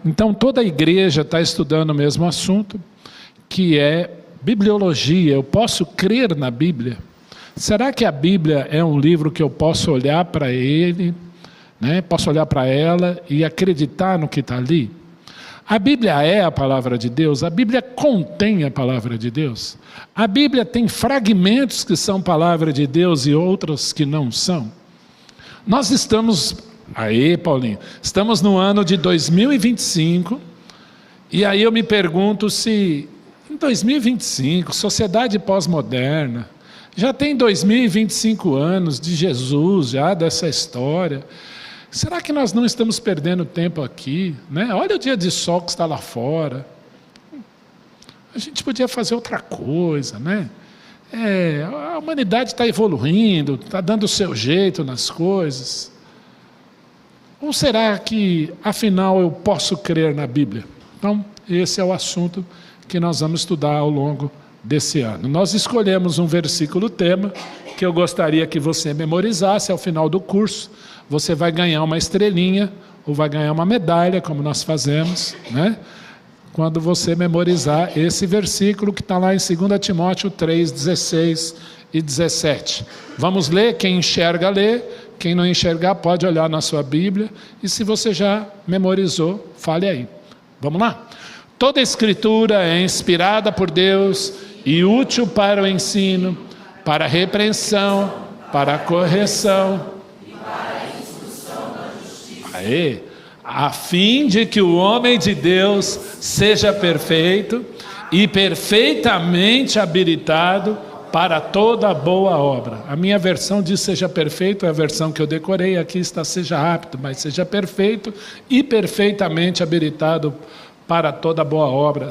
Então toda a igreja está estudando o mesmo assunto, que é bibliologia. Eu posso crer na Bíblia? Será que a Bíblia é um livro que eu posso olhar para ele, né? Posso olhar para ela e acreditar no que está ali? A Bíblia é a palavra de Deus? A Bíblia contém a palavra de Deus? A Bíblia tem fragmentos que são palavra de Deus e outros que não são? Nós estamos, Paulinho, estamos no ano de 2025, e aí eu me pergunto se em 2025, sociedade pós-moderna, já tem 2025 anos de Jesus, já dessa história. Será que nós não estamos perdendo tempo aqui, né? Olha o dia de sol que está lá fora. A gente podia fazer outra coisa, né? A humanidade está evoluindo, está dando o seu jeito nas coisas. Ou será que, afinal, eu posso crer na Bíblia? Então, esse é o assunto que nós vamos estudar ao longo desse ano. Nós escolhemos um versículo tema que eu gostaria que você memorizasse ao final do curso. Você vai ganhar uma estrelinha ou vai ganhar uma medalha, como nós fazemos, né? Quando você memorizar esse versículo que está lá em 2 Timóteo 3, 16 e 17. Vamos ler? Quem enxerga, lê. Quem não enxergar, pode olhar na sua Bíblia. E se você já memorizou, fale aí. Vamos lá? Toda escritura é inspirada por Deus e útil para o ensino, para a repreensão, para a correção, a fim de que o homem de Deus seja perfeito e perfeitamente habilitado para toda boa obra. A minha versão diz seja perfeito, é a versão que eu decorei, aqui está seja rápido, mas seja perfeito e perfeitamente habilitado para toda boa obra.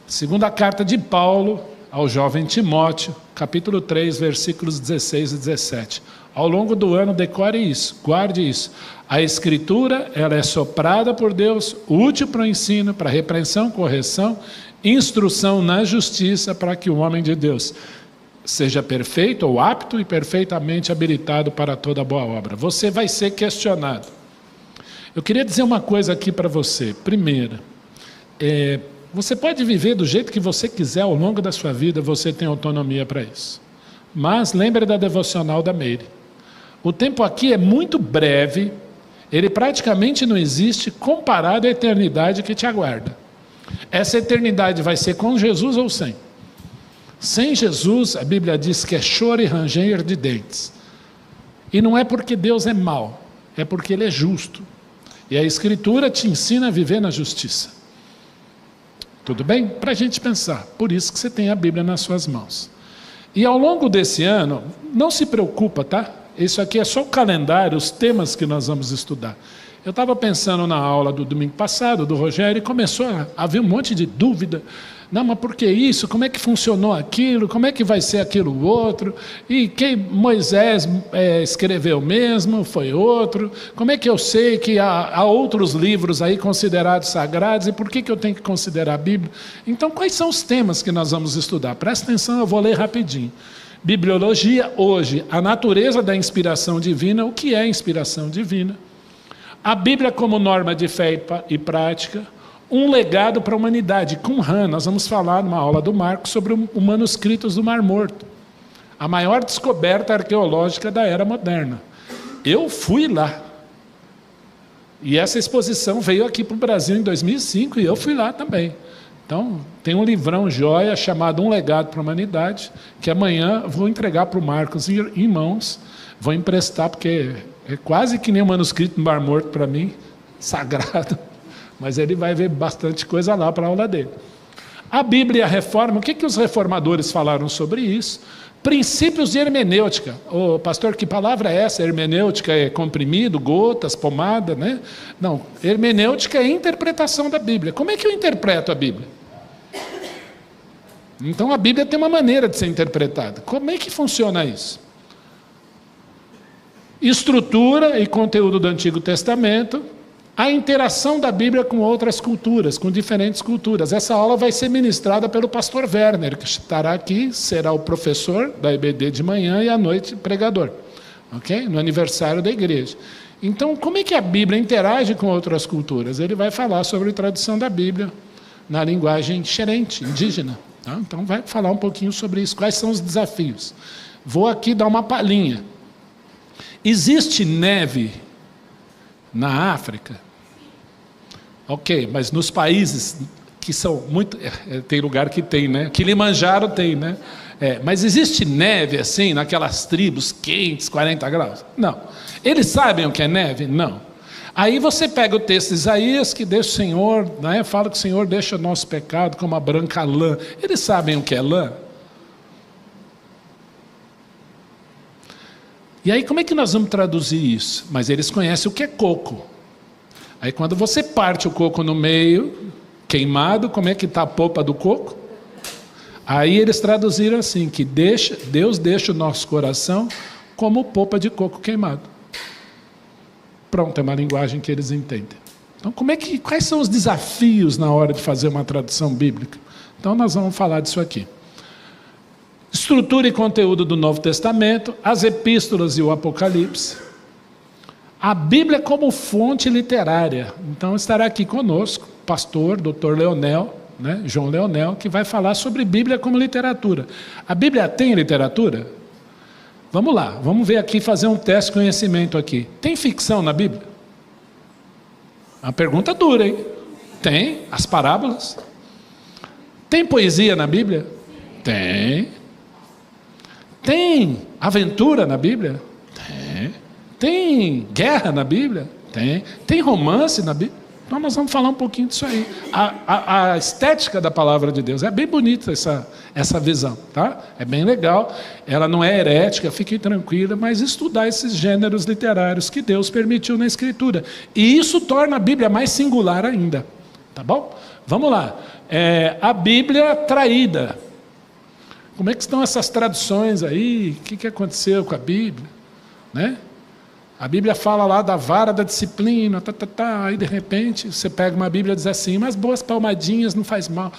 Segunda carta de Paulo ao jovem Timóteo, capítulo 3, versículos 16 e 17. Ao longo do ano, decore isso, guarde isso. A Escritura, ela é soprada por Deus, útil para o ensino, para a repreensão, correção, instrução na justiça, para que o homem de Deus seja perfeito ou apto e perfeitamente habilitado para toda boa obra. Você vai ser questionado. Eu queria dizer uma coisa aqui para você. Primeira, você pode viver do jeito que você quiser ao longo da sua vida, você tem autonomia para isso. Mas lembre da devocional da Meire. O tempo aqui é muito breve, ele praticamente não existe comparado à eternidade que te aguarda. Essa eternidade vai ser com Jesus ou sem? Sem Jesus, a Bíblia diz que é choro e ranger de dentes. E não é porque Deus é mau, é porque Ele é justo. E a Escritura te ensina a viver na justiça. Tudo bem? Para a gente pensar. Por isso que você tem a Bíblia nas suas mãos. E ao longo desse ano, não se preocupa, tá? Isso aqui é só o calendário, os temas que nós vamos estudar. Eu estava pensando na aula do domingo passado, do Rogério, e começou a haver um monte de dúvida. Não, mas por que isso? Como é que funcionou aquilo? Como é que vai ser aquilo outro? E quem Moisés escreveu mesmo? Foi outro? Como é que eu sei que há outros livros aí considerados sagrados? E por que eu tenho que considerar a Bíblia? Então, quais são os temas que nós vamos estudar? Presta atenção, eu vou ler rapidinho. Bibliologia, hoje, a natureza da inspiração divina, o que é inspiração divina? A Bíblia como norma de fé e prática, um legado para a humanidade. Qumran, nós vamos falar numa aula do Marcos sobre os manuscritos do Mar Morto. A maior descoberta arqueológica da era moderna. Eu fui lá. E essa exposição veio aqui para o Brasil em 2005 e eu fui lá também. Então, tem um livrão joia chamado Um Legado para a Humanidade, que amanhã vou entregar para o Marcos em mãos. Vou emprestar, porque é quase que nem um manuscrito do Mar Morto para mim, sagrado. Mas ele vai ver bastante coisa lá para a aula dele. A Bíblia e a Reforma, o que os reformadores falaram sobre isso? Princípios de hermenêutica. Ô, pastor, que palavra é essa? Hermenêutica é comprimido, gotas, pomada, né? Não, hermenêutica é interpretação da Bíblia. Como é que eu interpreto a Bíblia? Então a Bíblia tem uma maneira de ser interpretada. Como é que funciona isso? Estrutura e conteúdo do Antigo Testamento, a interação da Bíblia com outras culturas, com diferentes culturas. Essa aula vai ser ministrada pelo pastor Werner, que estará aqui, será o professor da EBD de manhã e à noite pregador, ok? No aniversário da igreja. Então, como é que a Bíblia interage com outras culturas? Ele vai falar sobre a tradução da Bíblia na linguagem xerente, indígena. Tá? Então, vai falar um pouquinho sobre isso. Quais são os desafios? Vou aqui dar uma palhinha. Existe neve na África? Ok, mas nos países que são muito... tem lugar que tem, né? Kilimanjaro tem, né? Mas existe neve assim, naquelas tribos quentes, 40 graus? Não. Eles sabem o que é neve? Não. Aí você pega o texto de Isaías, que deixa o Senhor, né, fala que o Senhor deixa o nosso pecado como a branca lã. Eles sabem o que é lã? E aí como é que nós vamos traduzir isso? Mas eles conhecem o que é coco. Aí quando você parte o coco no meio, queimado, como é que está a polpa do coco? Aí eles traduziram assim, que Deus deixa o nosso coração como polpa de coco queimado. Pronto, é uma linguagem que eles entendem. Então, quais são os desafios na hora de fazer uma tradução bíblica? Então, nós vamos falar disso aqui. Estrutura e conteúdo do Novo Testamento, as epístolas e o Apocalipse. A Bíblia como fonte literária. Então, estará aqui conosco o pastor, Dr. Leonel, né, João Leonel, que vai falar sobre Bíblia como literatura. A Bíblia tem literatura? Vamos lá, vamos ver aqui, fazer um teste de conhecimento aqui. Tem ficção na Bíblia? Uma pergunta dura, hein? Tem, as parábolas. Tem poesia na Bíblia? Tem. Tem aventura na Bíblia? Tem. Tem guerra na Bíblia? Tem. Tem romance na Bíblia? Então nós vamos falar um pouquinho disso aí. A estética da palavra de Deus, é bem bonita essa visão, tá? É bem legal, ela não é herética, fique tranquila, mas estudar esses gêneros literários que Deus permitiu na Escritura. E isso torna a Bíblia mais singular ainda, tá bom? Vamos lá. A Bíblia traída. Como é que estão essas traduções aí? O que aconteceu com a Bíblia? Né? A Bíblia fala lá da vara da disciplina, aí de repente você pega uma Bíblia e diz assim, mas boas palmadinhas não faz mal.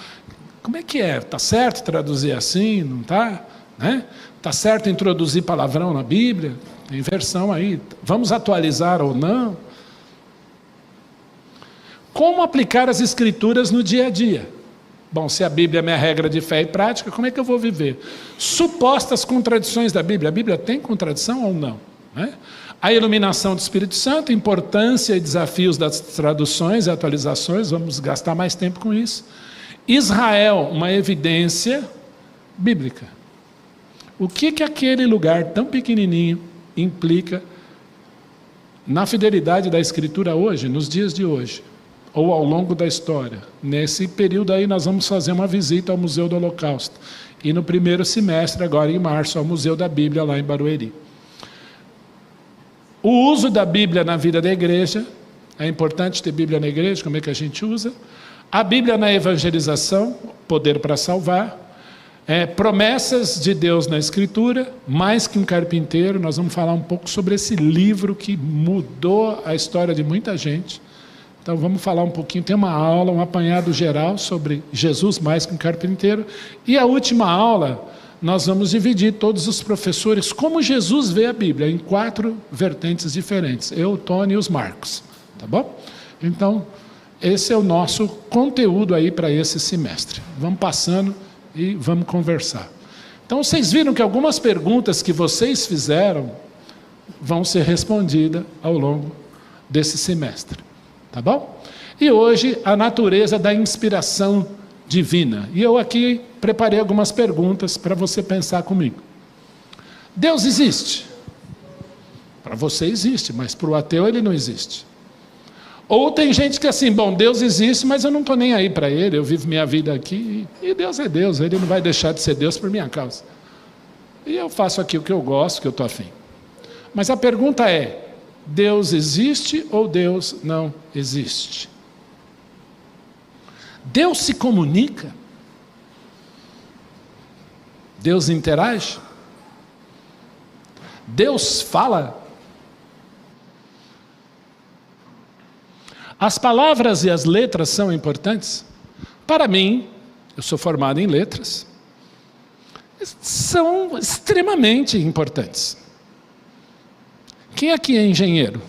Como é que é? Está certo traduzir assim? Não está? Né? Está certo introduzir palavrão na Bíblia? Tem versão aí. Vamos atualizar ou não? Como aplicar as Escrituras no dia a dia? Bom, se a Bíblia é minha regra de fé e prática, como é que eu vou viver? Supostas contradições da Bíblia. A Bíblia tem contradição ou não? Né? A iluminação do Espírito Santo, importância e desafios das traduções e atualizações, vamos gastar mais tempo com isso. Israel, uma evidência bíblica. O que aquele lugar tão pequenininho implica na fidelidade da Escritura hoje, nos dias de hoje, ou ao longo da história? Nesse período aí nós vamos fazer uma visita ao Museu do Holocausto. E no primeiro semestre, agora em março, ao Museu da Bíblia lá em Barueri. O uso da Bíblia na vida da igreja, é importante ter Bíblia na igreja, como é que a gente usa? A Bíblia na evangelização, poder para salvar. Promessas de Deus na Escritura, mais que um carpinteiro, nós vamos falar um pouco sobre esse livro que mudou a história de muita gente. Então vamos falar um pouquinho, tem uma aula, um apanhado geral sobre Jesus mais que um carpinteiro. E a última aula, nós vamos dividir todos os professores, como Jesus vê a Bíblia, em 4 vertentes diferentes. Eu, o Tony e os Marcos. Tá bom? Então, esse é o nosso conteúdo aí para esse semestre. Vamos passando e vamos conversar. Então, vocês viram que algumas perguntas que vocês fizeram vão ser respondidas ao longo desse semestre. Tá bom? E hoje, a natureza da inspiração divina. E eu aqui preparei algumas perguntas para você pensar comigo. Deus existe? Para você existe, mas para o ateu ele não existe. Ou tem gente que assim, bom, Deus existe, mas eu não estou nem aí para ele, eu vivo minha vida aqui, e Deus é Deus, ele não vai deixar de ser Deus por minha causa. E eu faço aqui o que eu gosto, o que eu estou afim. Mas a pergunta é, Deus existe ou Deus não existe? Deus se comunica? Deus interage? Deus fala? As palavras e as letras são importantes? Para mim, eu sou formado em letras, são extremamente importantes. Quem aqui é engenheiro?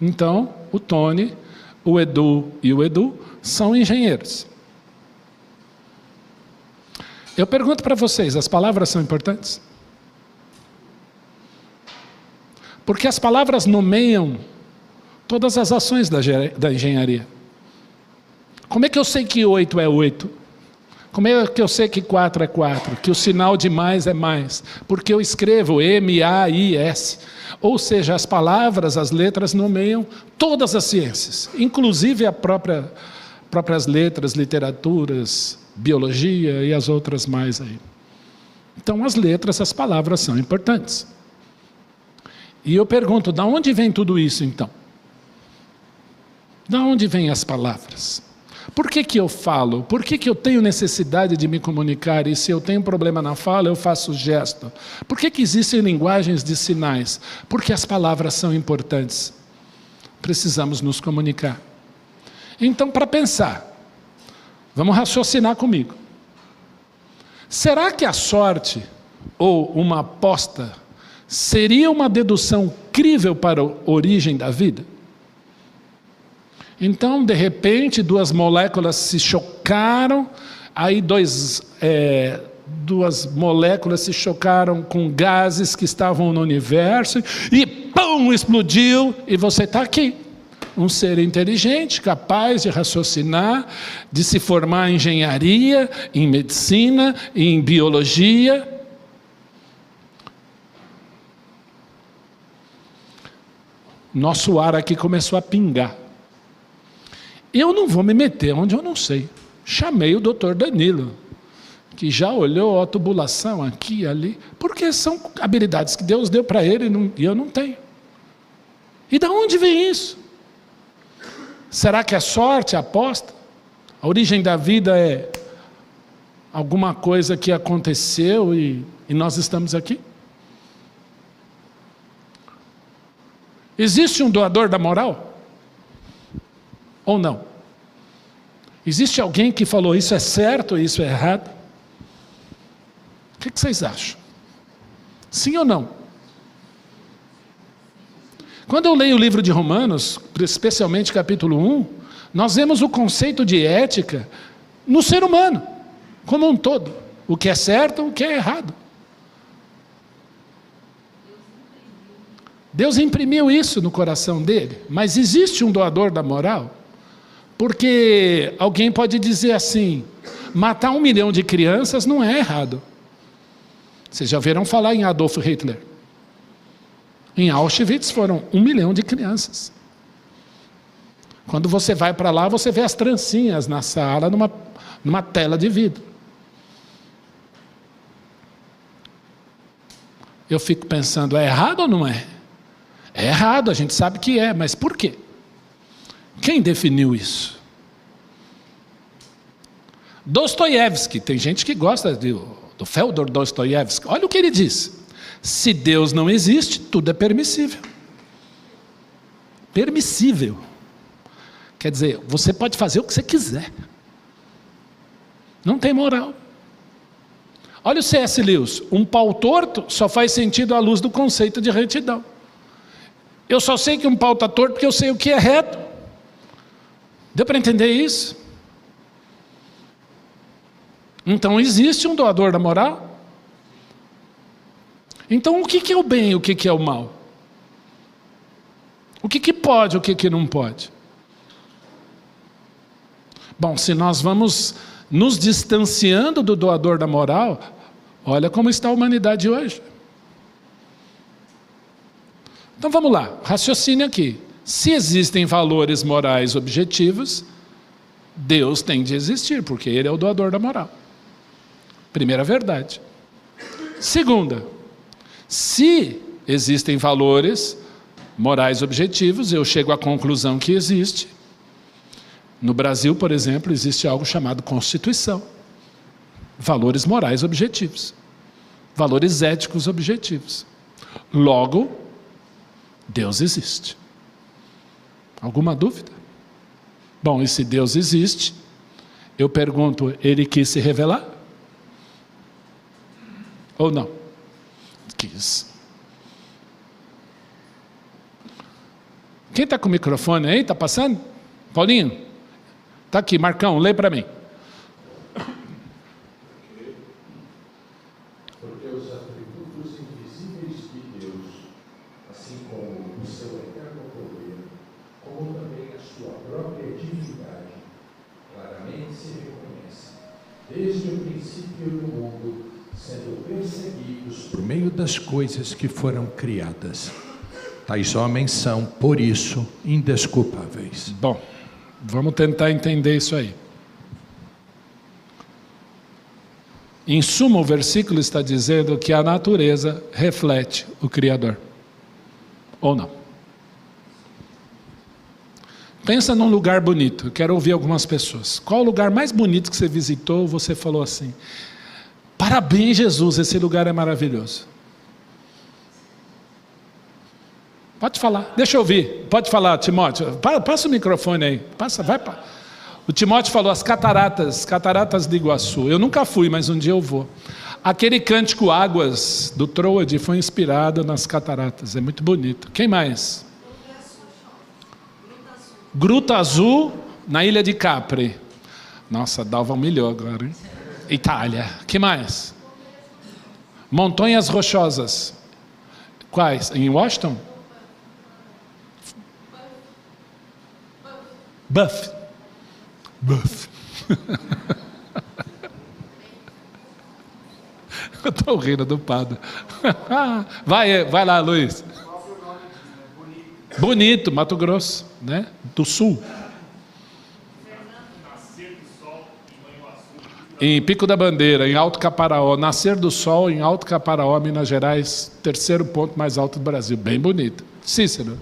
Então, o Tony, o Edu e o Edu são engenheiros. Eu pergunto para vocês, as palavras são importantes? Porque as palavras nomeiam todas as ações da engenharia. Como é que eu sei que 8 é 8? Como é que eu sei que 4 é 4? Que o sinal de mais é mais? Porque eu escrevo M-A-I-S. Ou seja, as palavras, as letras nomeiam todas as ciências, inclusive as próprias letras, literaturas, biologia e as outras mais aí. Então, as letras, as palavras são importantes. E eu pergunto, de onde vem tudo isso então? De onde vêm as palavras? Por que eu falo? Por que eu tenho necessidade de me comunicar? E se eu tenho problema na fala, eu faço gesto? Por que existem linguagens de sinais? Porque as palavras são importantes. Precisamos nos comunicar. Então, para pensar, vamos raciocinar comigo. Será que a sorte ou uma aposta seria uma dedução crível para a origem da vida? Então, de repente, duas moléculas se chocaram, aí duas moléculas se chocaram com gases que estavam no universo, e pum, explodiu, e você está aqui. Um ser inteligente, capaz de raciocinar, de se formar em engenharia, em medicina, em biologia. Nosso ar aqui começou a pingar. Eu não vou me meter onde eu não sei. Chamei o doutor Danilo, que já olhou a tubulação aqui e ali, porque são habilidades que Deus deu para ele e eu não tenho. E de onde vem isso? Será que é sorte, aposta? A origem da vida é alguma coisa que aconteceu e nós estamos aqui? Existe um doador da moral? Ou não? Existe alguém que falou isso é certo e isso é errado? O que vocês acham? Sim ou não? Quando eu leio o livro de Romanos, especialmente capítulo 1, nós vemos o conceito de ética no ser humano, como um todo. O que é certo, o que é errado. Deus imprimiu isso no coração dele, mas existe um doador da moral? Porque alguém pode dizer assim, matar 1 milhão de crianças não é errado. Vocês já ouviram falar em Adolf Hitler? Em Auschwitz foram 1 milhão de crianças. Quando você vai para lá, você vê as trancinhas na sala, numa tela de vidro. Eu fico pensando, é errado ou não é? É errado, a gente sabe que é, mas por quê? Quem definiu isso? Dostoiévski, tem gente que gosta do Fyodor Dostoiévski. Olha o que ele diz. Se Deus não existe, tudo é permissível. Permissível. Quer dizer, você pode fazer o que você quiser. Não tem moral. Olha o C.S. Lewis. Um pau torto só faz sentido à luz do conceito de retidão. Eu só sei que um pau está torto porque eu sei o que é reto. Deu para entender isso? Então existe um doador da moral? Então o que é o bem e o que é o mal? O que pode e o que não pode? Bom, se nós vamos nos distanciando do doador da moral, olha como está a humanidade hoje. Então vamos lá, raciocínio aqui. Se existem valores morais objetivos, Deus tem de existir, porque Ele é o doador da moral. Primeira verdade. Segunda, se existem valores morais objetivos, eu chego à conclusão que existe. No Brasil, por exemplo, existe algo chamado Constituição. Valores morais objetivos. Valores éticos objetivos. Logo, Deus existe. Alguma dúvida? Bom, e se Deus existe, eu pergunto, Ele quis se revelar? Ou não? Quis. Quem está com o microfone aí? Está passando? Paulinho? Está aqui, Marcão, lê para mim. Porque os atributos invisíveis de Deus, assim como o seu eterno poder, como também a sua própria divindade, claramente se reconhecem, desde o princípio do mundo, sendo perseguidos por meio das coisas que foram criadas. Tais homens são, por isso, indesculpáveis. Bom, vamos tentar entender isso aí. Em suma, o versículo está dizendo que a natureza reflete o Criador. Ou não? Pensa num lugar bonito. Eu quero ouvir algumas pessoas. Qual o lugar mais bonito que você visitou? Você falou assim: parabéns, Jesus, esse lugar é maravilhoso. Pode falar, deixa eu ouvir. Pode falar, Timóteo. Passa o microfone aí. Vai. O Timóteo falou as cataratas do Iguaçu. Eu nunca fui, mas um dia eu vou. Aquele cântico Águas do Troade foi inspirado nas cataratas. É muito bonito. Quem mais? Gruta Azul, na ilha de Capri. Nossa, Dalva humilhou agora, hein? Itália. Que mais? Montanhas Rochosas. Quais? Em Washington? Buff. Eu estou rindo do padre. Vai lá, Luiz. Bonito, Mato Grosso, né? Do Sul. Em Pico da Bandeira, em Alto Caparaó. Nascer do Sol, em Alto Caparaó, Minas Gerais. Terceiro ponto mais alto do Brasil. Bem bonito. Cícero.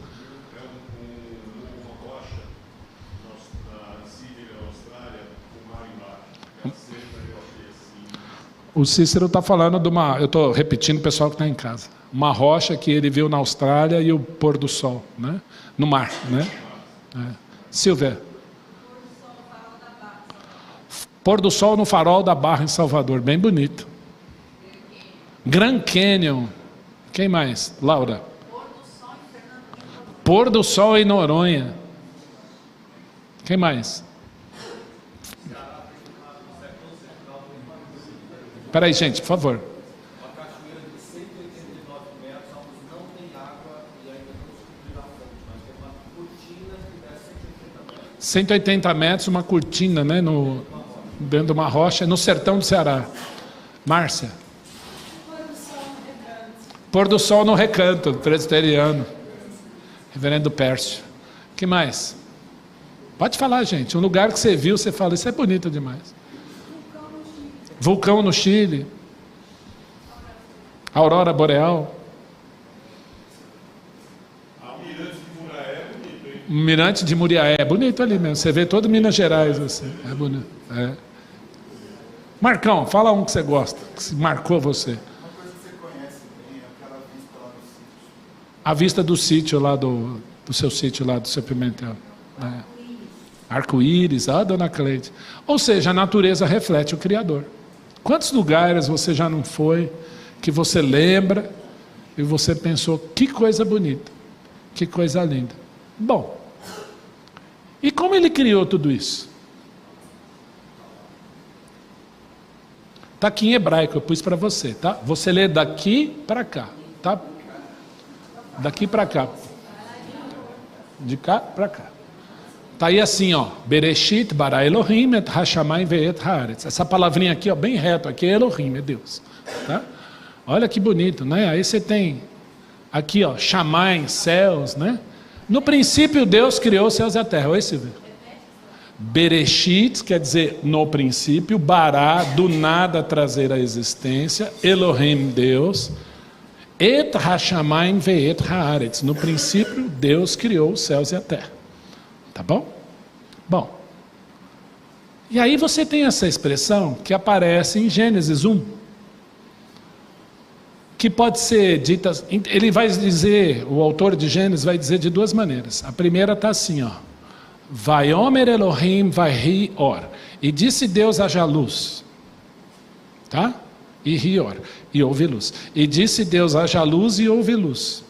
O Cícero está falando de uma... Eu estou repetindo o pessoal que está em casa. Uma rocha que ele viu na Austrália e o pôr do sol, né? No mar, né? Silvia. Pôr do sol no farol da Barra em Salvador. Bem bonito. Grand Canyon. Quem mais? Laura. Pôr do sol em Noronha. Quem mais? Espera aí, gente, por favor. Uma cachoeira de 189 metros, onde não tem água e ainda não descobriu a fonte, mas tem uma cortina que desce 180 metros. 180 metros, uma cortina, né, dentro de uma rocha, no sertão do Ceará. Márcia. Pôr do sol no recanto, presbiteriano. Reverendo Pércio. O que mais? Pode falar, gente. Um lugar que você viu, você fala, isso é bonito demais. Vulcão no Chile. Aurora Boreal. Mirante de Muriaé. É bonito ali mesmo. Você vê todo Minas Gerais assim. É bonito. É. Marcão, fala um que você gosta, que marcou você. Uma coisa que você conhece bem é aquela vista lá do sítio. A vista do sítio lá do seu sítio lá do seu Pimentel. Arco-íris, dona Cleide. Ou seja, a natureza reflete o Criador. Quantos lugares você já não foi, que você lembra, e você pensou, que coisa bonita, que coisa linda. Bom, e como ele criou tudo isso? Está aqui em hebraico, eu pus para você, tá? Você lê daqui para cá, tá? Daqui para cá. De cá para cá. Está aí assim, ó, Bereshit bara Elohim et hashamayim ve'et haaretz. Essa palavrinha aqui, ó, bem reto, aqui é Elohim, é Deus. Tá? Olha que bonito, né? Aí você tem aqui, ó, Shamayim, céus, né? No princípio Deus criou os céus e a terra. Oi, Silvia? Bereshit quer dizer no princípio, bara, do nada trazer a existência, Elohim, Deus, et hashamayim ve'et haaretz. No princípio Deus criou os céus e a terra. Tá bom? Bom. E aí você tem essa expressão que aparece em Gênesis 1. Que pode ser dita... Ele vai dizer, o autor de Gênesis vai dizer de duas maneiras. A primeira está assim, ó. Vaiomer Elohim vaihi or. E disse Deus haja luz. Tá? E rior. E houve luz. E disse Deus haja luz e houve luz.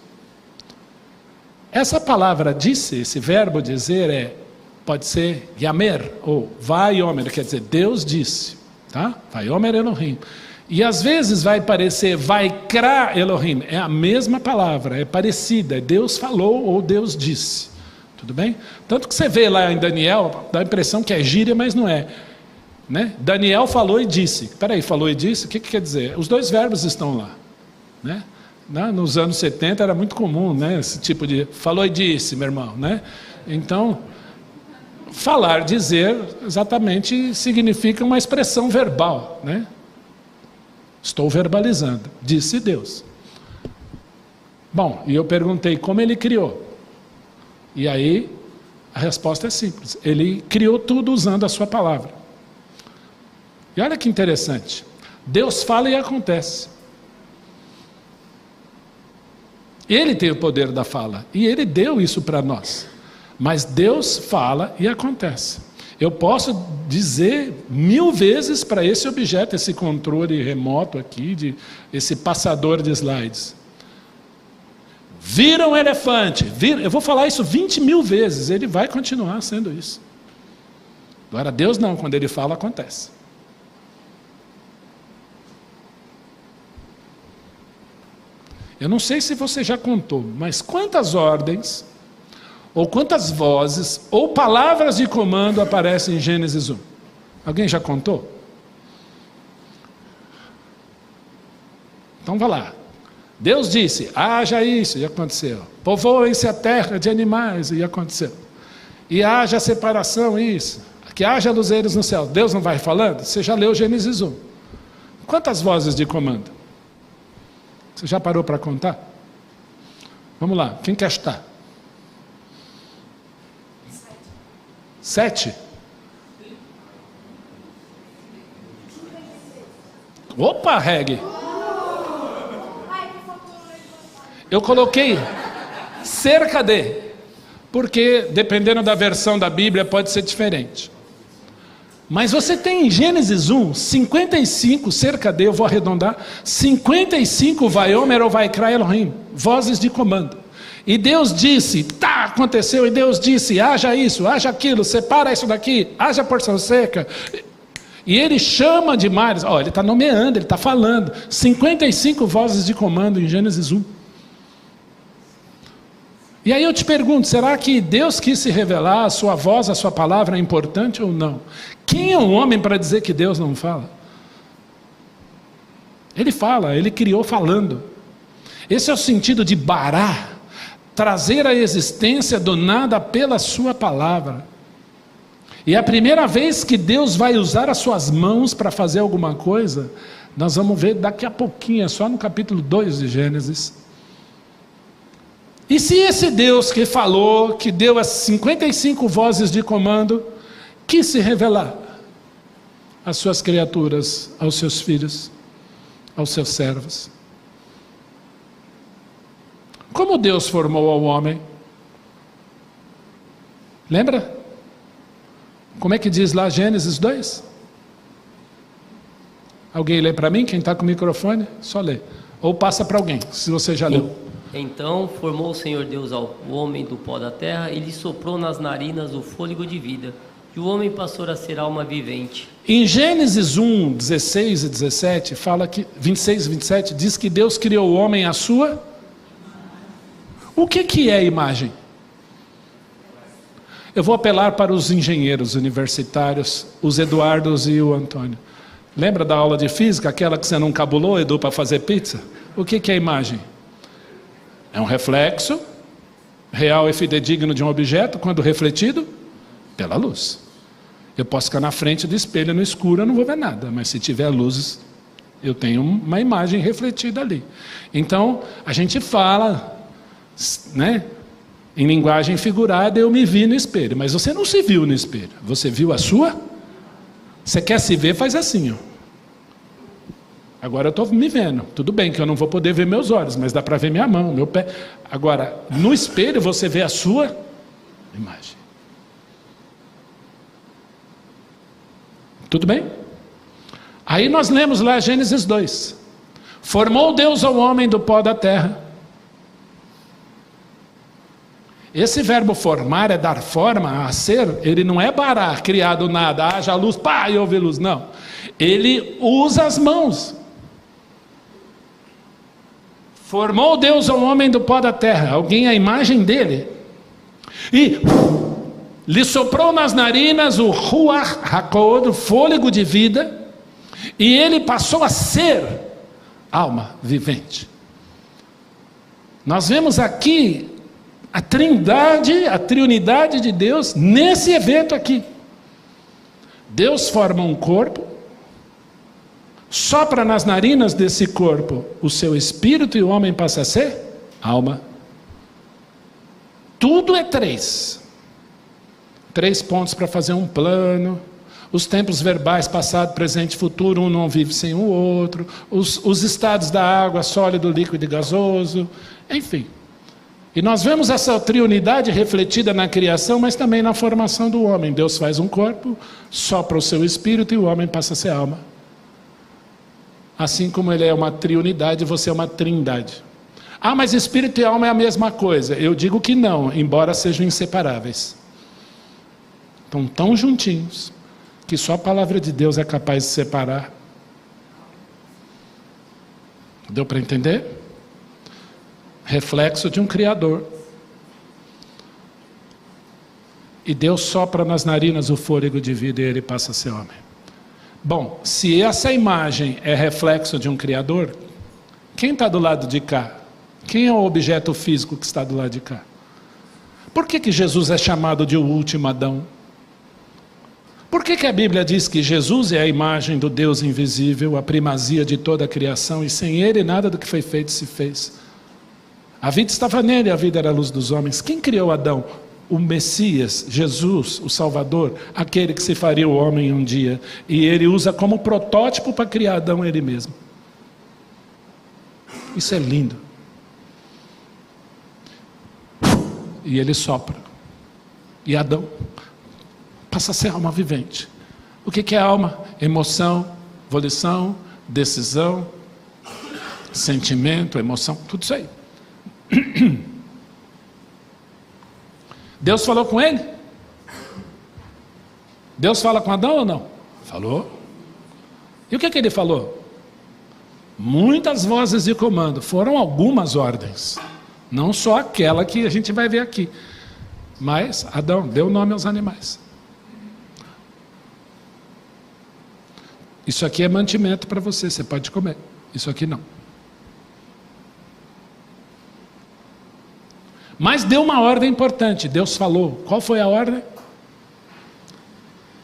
Essa palavra disse, esse verbo dizer pode ser yamer, ou vaiomer, quer dizer, Deus disse, tá? Vaiomer Elohim. E às vezes vai parecer vaikra Elohim, é a mesma palavra, é parecida, Deus falou ou Deus disse, tudo bem? Tanto que você vê lá em Daniel, dá a impressão que é gíria, mas não é, né? Daniel falou e disse, peraí, falou e disse, o que quer dizer? Os dois verbos estão lá, né? Nos anos 70 era muito comum, né? Esse tipo de falou e disse, meu irmão, né? Então, falar, dizer, exatamente significa uma expressão verbal, né? Estou verbalizando, disse Deus. Bom, e eu perguntei como ele criou. E aí, a resposta é simples. Ele criou tudo usando a sua palavra. E olha que interessante. Deus fala e acontece. Ele tem o poder da fala. E Ele deu isso para nós. Mas Deus fala e acontece. Eu posso dizer 1000 vezes para esse objeto, esse controle remoto aqui, esse passador de slides. Vira um elefante. Eu vou falar isso 20.000 vezes. Ele vai continuar sendo isso. Agora Deus não, quando Ele fala, acontece. Eu não sei se você já contou, mas quantas ordens, ou quantas vozes, ou palavras de comando aparecem em Gênesis 1? Alguém já contou? Então vai lá. Deus disse, haja isso, e aconteceu. Povoem-se a terra de animais, e aconteceu. E haja separação, isso. Que haja luzeiros no céu. Deus não vai falando? Você já leu Gênesis 1. Quantas vozes de comando? Você já parou para contar? Vamos lá, quem quer estar? 7? Opa, Reg! Eu coloquei cerca de, porque dependendo da versão da Bíblia pode ser diferente. Mas você tem em Gênesis 1, 55, cerca de, eu vou arredondar, 55 vaiomer ou vaikra Elohim, vozes de comando. E Deus disse, tá, aconteceu, e Deus disse, haja isso, haja aquilo, separa isso daqui, haja porção seca. E Ele chama de mares, Ele está nomeando, Ele está falando, 55 vozes de comando em Gênesis 1. E aí eu te pergunto, será que Deus quis se revelar, a sua voz, a sua palavra é importante ou não? Quem é o homem para dizer que Deus não fala? Ele fala, Ele criou falando. Esse é o sentido de bará, trazer a existência do nada pela sua palavra. E a primeira vez que Deus vai usar as suas mãos para fazer alguma coisa, nós vamos ver daqui a pouquinho, só no capítulo 2 de Gênesis. E se esse Deus que falou, que deu as 55 vozes de comando, quis se revelar às suas criaturas, aos seus filhos, aos seus servos? Como Deus formou ao homem? Lembra? Como é que diz lá Gênesis 2? Alguém lê para mim? Quem está com o microfone? Só lê. Ou passa para alguém, se você já leu. Então formou o Senhor Deus ao homem do pó da terra e lhe soprou nas narinas o fôlego de vida. E o homem passou a ser alma vivente. Em Gênesis 1, 16 e 17, fala que, 26 e 27, diz que Deus criou o homem à sua... O que é imagem? Eu vou apelar para os engenheiros universitários, os Eduardos e o Antônio. Lembra da aula de física, aquela que você não cabulou, Edu, para fazer pizza? O que é imagem? É um reflexo real e fidedigno de um objeto, quando refletido pela luz. Eu posso ficar na frente do espelho no escuro, eu não vou ver nada, mas se tiver luzes, eu tenho uma imagem refletida ali. Então, a gente fala, né, em linguagem figurada, eu me vi no espelho, mas você não se viu no espelho, você viu a sua? Você quer se ver, faz assim, ó. Agora eu estou me vendo. Tudo bem que eu não vou poder ver meus olhos, mas dá para ver minha mão, meu pé. Agora, no espelho você vê a sua imagem. Tudo bem? Aí nós lemos lá Gênesis 2. Formou Deus ao homem do pó da terra Esse verbo formar é dar forma a ser, ele não é bará, criado nada, haja luz, pá, e houve luz, não. Ele usa as mãos. Formou Deus ao homem do pó da terra, alguém à imagem dele, e lhe soprou nas narinas o Ruach HaKod, o fôlego de vida, e ele passou a ser alma vivente. Nós vemos aqui a trindade, a triunidade de Deus nesse evento aqui. Deus forma um corpo, sopra nas narinas desse corpo o seu espírito e o homem passa a ser alma. Tudo é três pontos para fazer um plano. Os tempos verbais, passado, presente e futuro, um não vive sem o outro. Os estados da água, sólido, líquido e gasoso. Enfim. E nós vemos essa triunidade refletida na criação, mas também na formação do homem. Deus faz um corpo, sopra o seu espírito e o homem passa a ser alma. Assim como ele é uma triunidade, você é uma trindade. Ah, mas espírito e alma é a mesma coisa. Eu digo que não, embora sejam inseparáveis. Estão tão juntinhos que só a palavra de Deus é capaz de separar. Deu para entender? Reflexo de um Criador. E Deus sopra nas narinas o fôlego de vida e ele passa a ser homem. Bom, se essa imagem é reflexo de um Criador, quem está do lado de cá? Quem é o objeto físico que está do lado de cá? Por que Jesus é chamado de o último Adão? Por que a Bíblia diz que Jesus é a imagem do Deus invisível, a primazia de toda a criação, e sem ele nada do que foi feito se fez? A vida estava nele, a vida era a luz dos homens. Quem criou Adão? O Messias, Jesus, o Salvador, aquele que se faria o homem um dia. E ele usa como protótipo para criar Adão ele mesmo. Isso é lindo. E ele sopra. E Adão passa a ser alma vivente. O que é alma? Emoção, volição, decisão, sentimento, emoção, tudo isso aí. Deus falou com ele? Deus fala com Adão ou não? Falou. E o que ele falou? Muitas vozes de comando. Foram algumas ordens. Não só aquela que a gente vai ver aqui. Mas Adão deu nome aos animais. Isso aqui é mantimento para você, você pode comer. Isso aqui não. Mas deu uma ordem importante. Deus falou. Qual foi a ordem?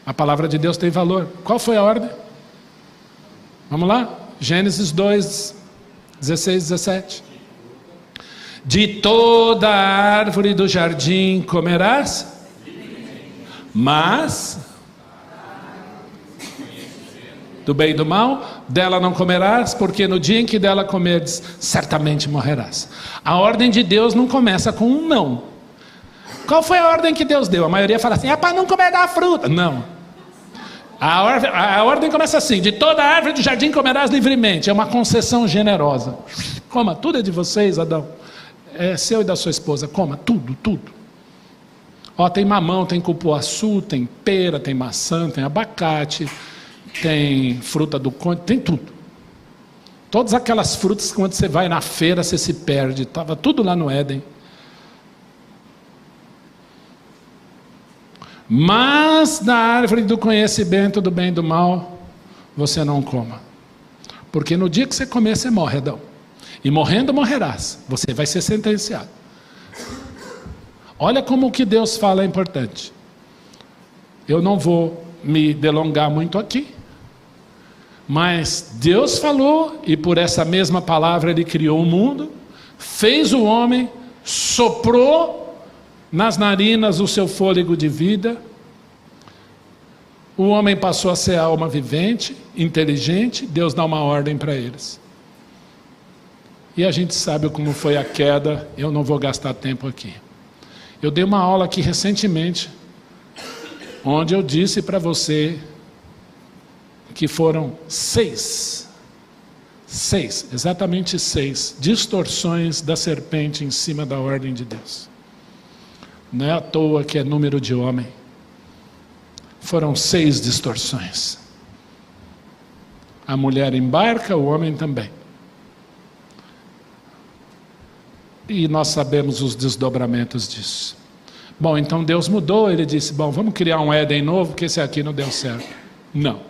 A palavra de Deus tem valor. Qual foi a ordem? Vamos lá? Gênesis 2, 16, 17. De toda árvore do jardim comerás, mas do bem e do mal, dela não comerás, porque no dia em que dela comerdes, certamente morrerás. A ordem de Deus não começa com um não. Qual foi a ordem que Deus deu? A maioria fala assim, é para não comer da fruta. Não. A ordem começa assim, de toda árvore do jardim comerás livremente. É uma concessão generosa. Coma, tudo é de vocês, Adão. É seu e da sua esposa, coma, tudo, tudo. Ó, tem mamão, tem cupuaçu, tem pera, tem maçã, tem abacate, tem fruta do conde, tem tudo. Todas aquelas frutas que quando você vai na feira você se perde, estava tudo lá no Éden. Mas da árvore do conhecimento do bem e do mal, você não coma. Porque no dia que você comer, você morre, Adão. E morrendo, morrerás. Você vai ser sentenciado. Olha como o que Deus fala é importante. Eu não vou me delongar muito aqui. Mas Deus falou, e por essa mesma palavra Ele criou o mundo, fez o homem, soprou nas narinas o seu fôlego de vida. O homem passou a ser alma vivente, inteligente. Deus dá uma ordem para eles. E a gente sabe como foi a queda, eu não vou gastar tempo aqui. Eu dei uma aula aqui recentemente, onde eu disse para você que foram exatamente seis distorções da serpente em cima da ordem de Deus. Não é à toa que é número de homem. Foram 6 distorções. A mulher embarca, o homem também. E nós sabemos os desdobramentos disso. Bom, então Deus mudou, ele disse, bom, vamos criar um Éden novo, que esse aqui não deu certo. Não.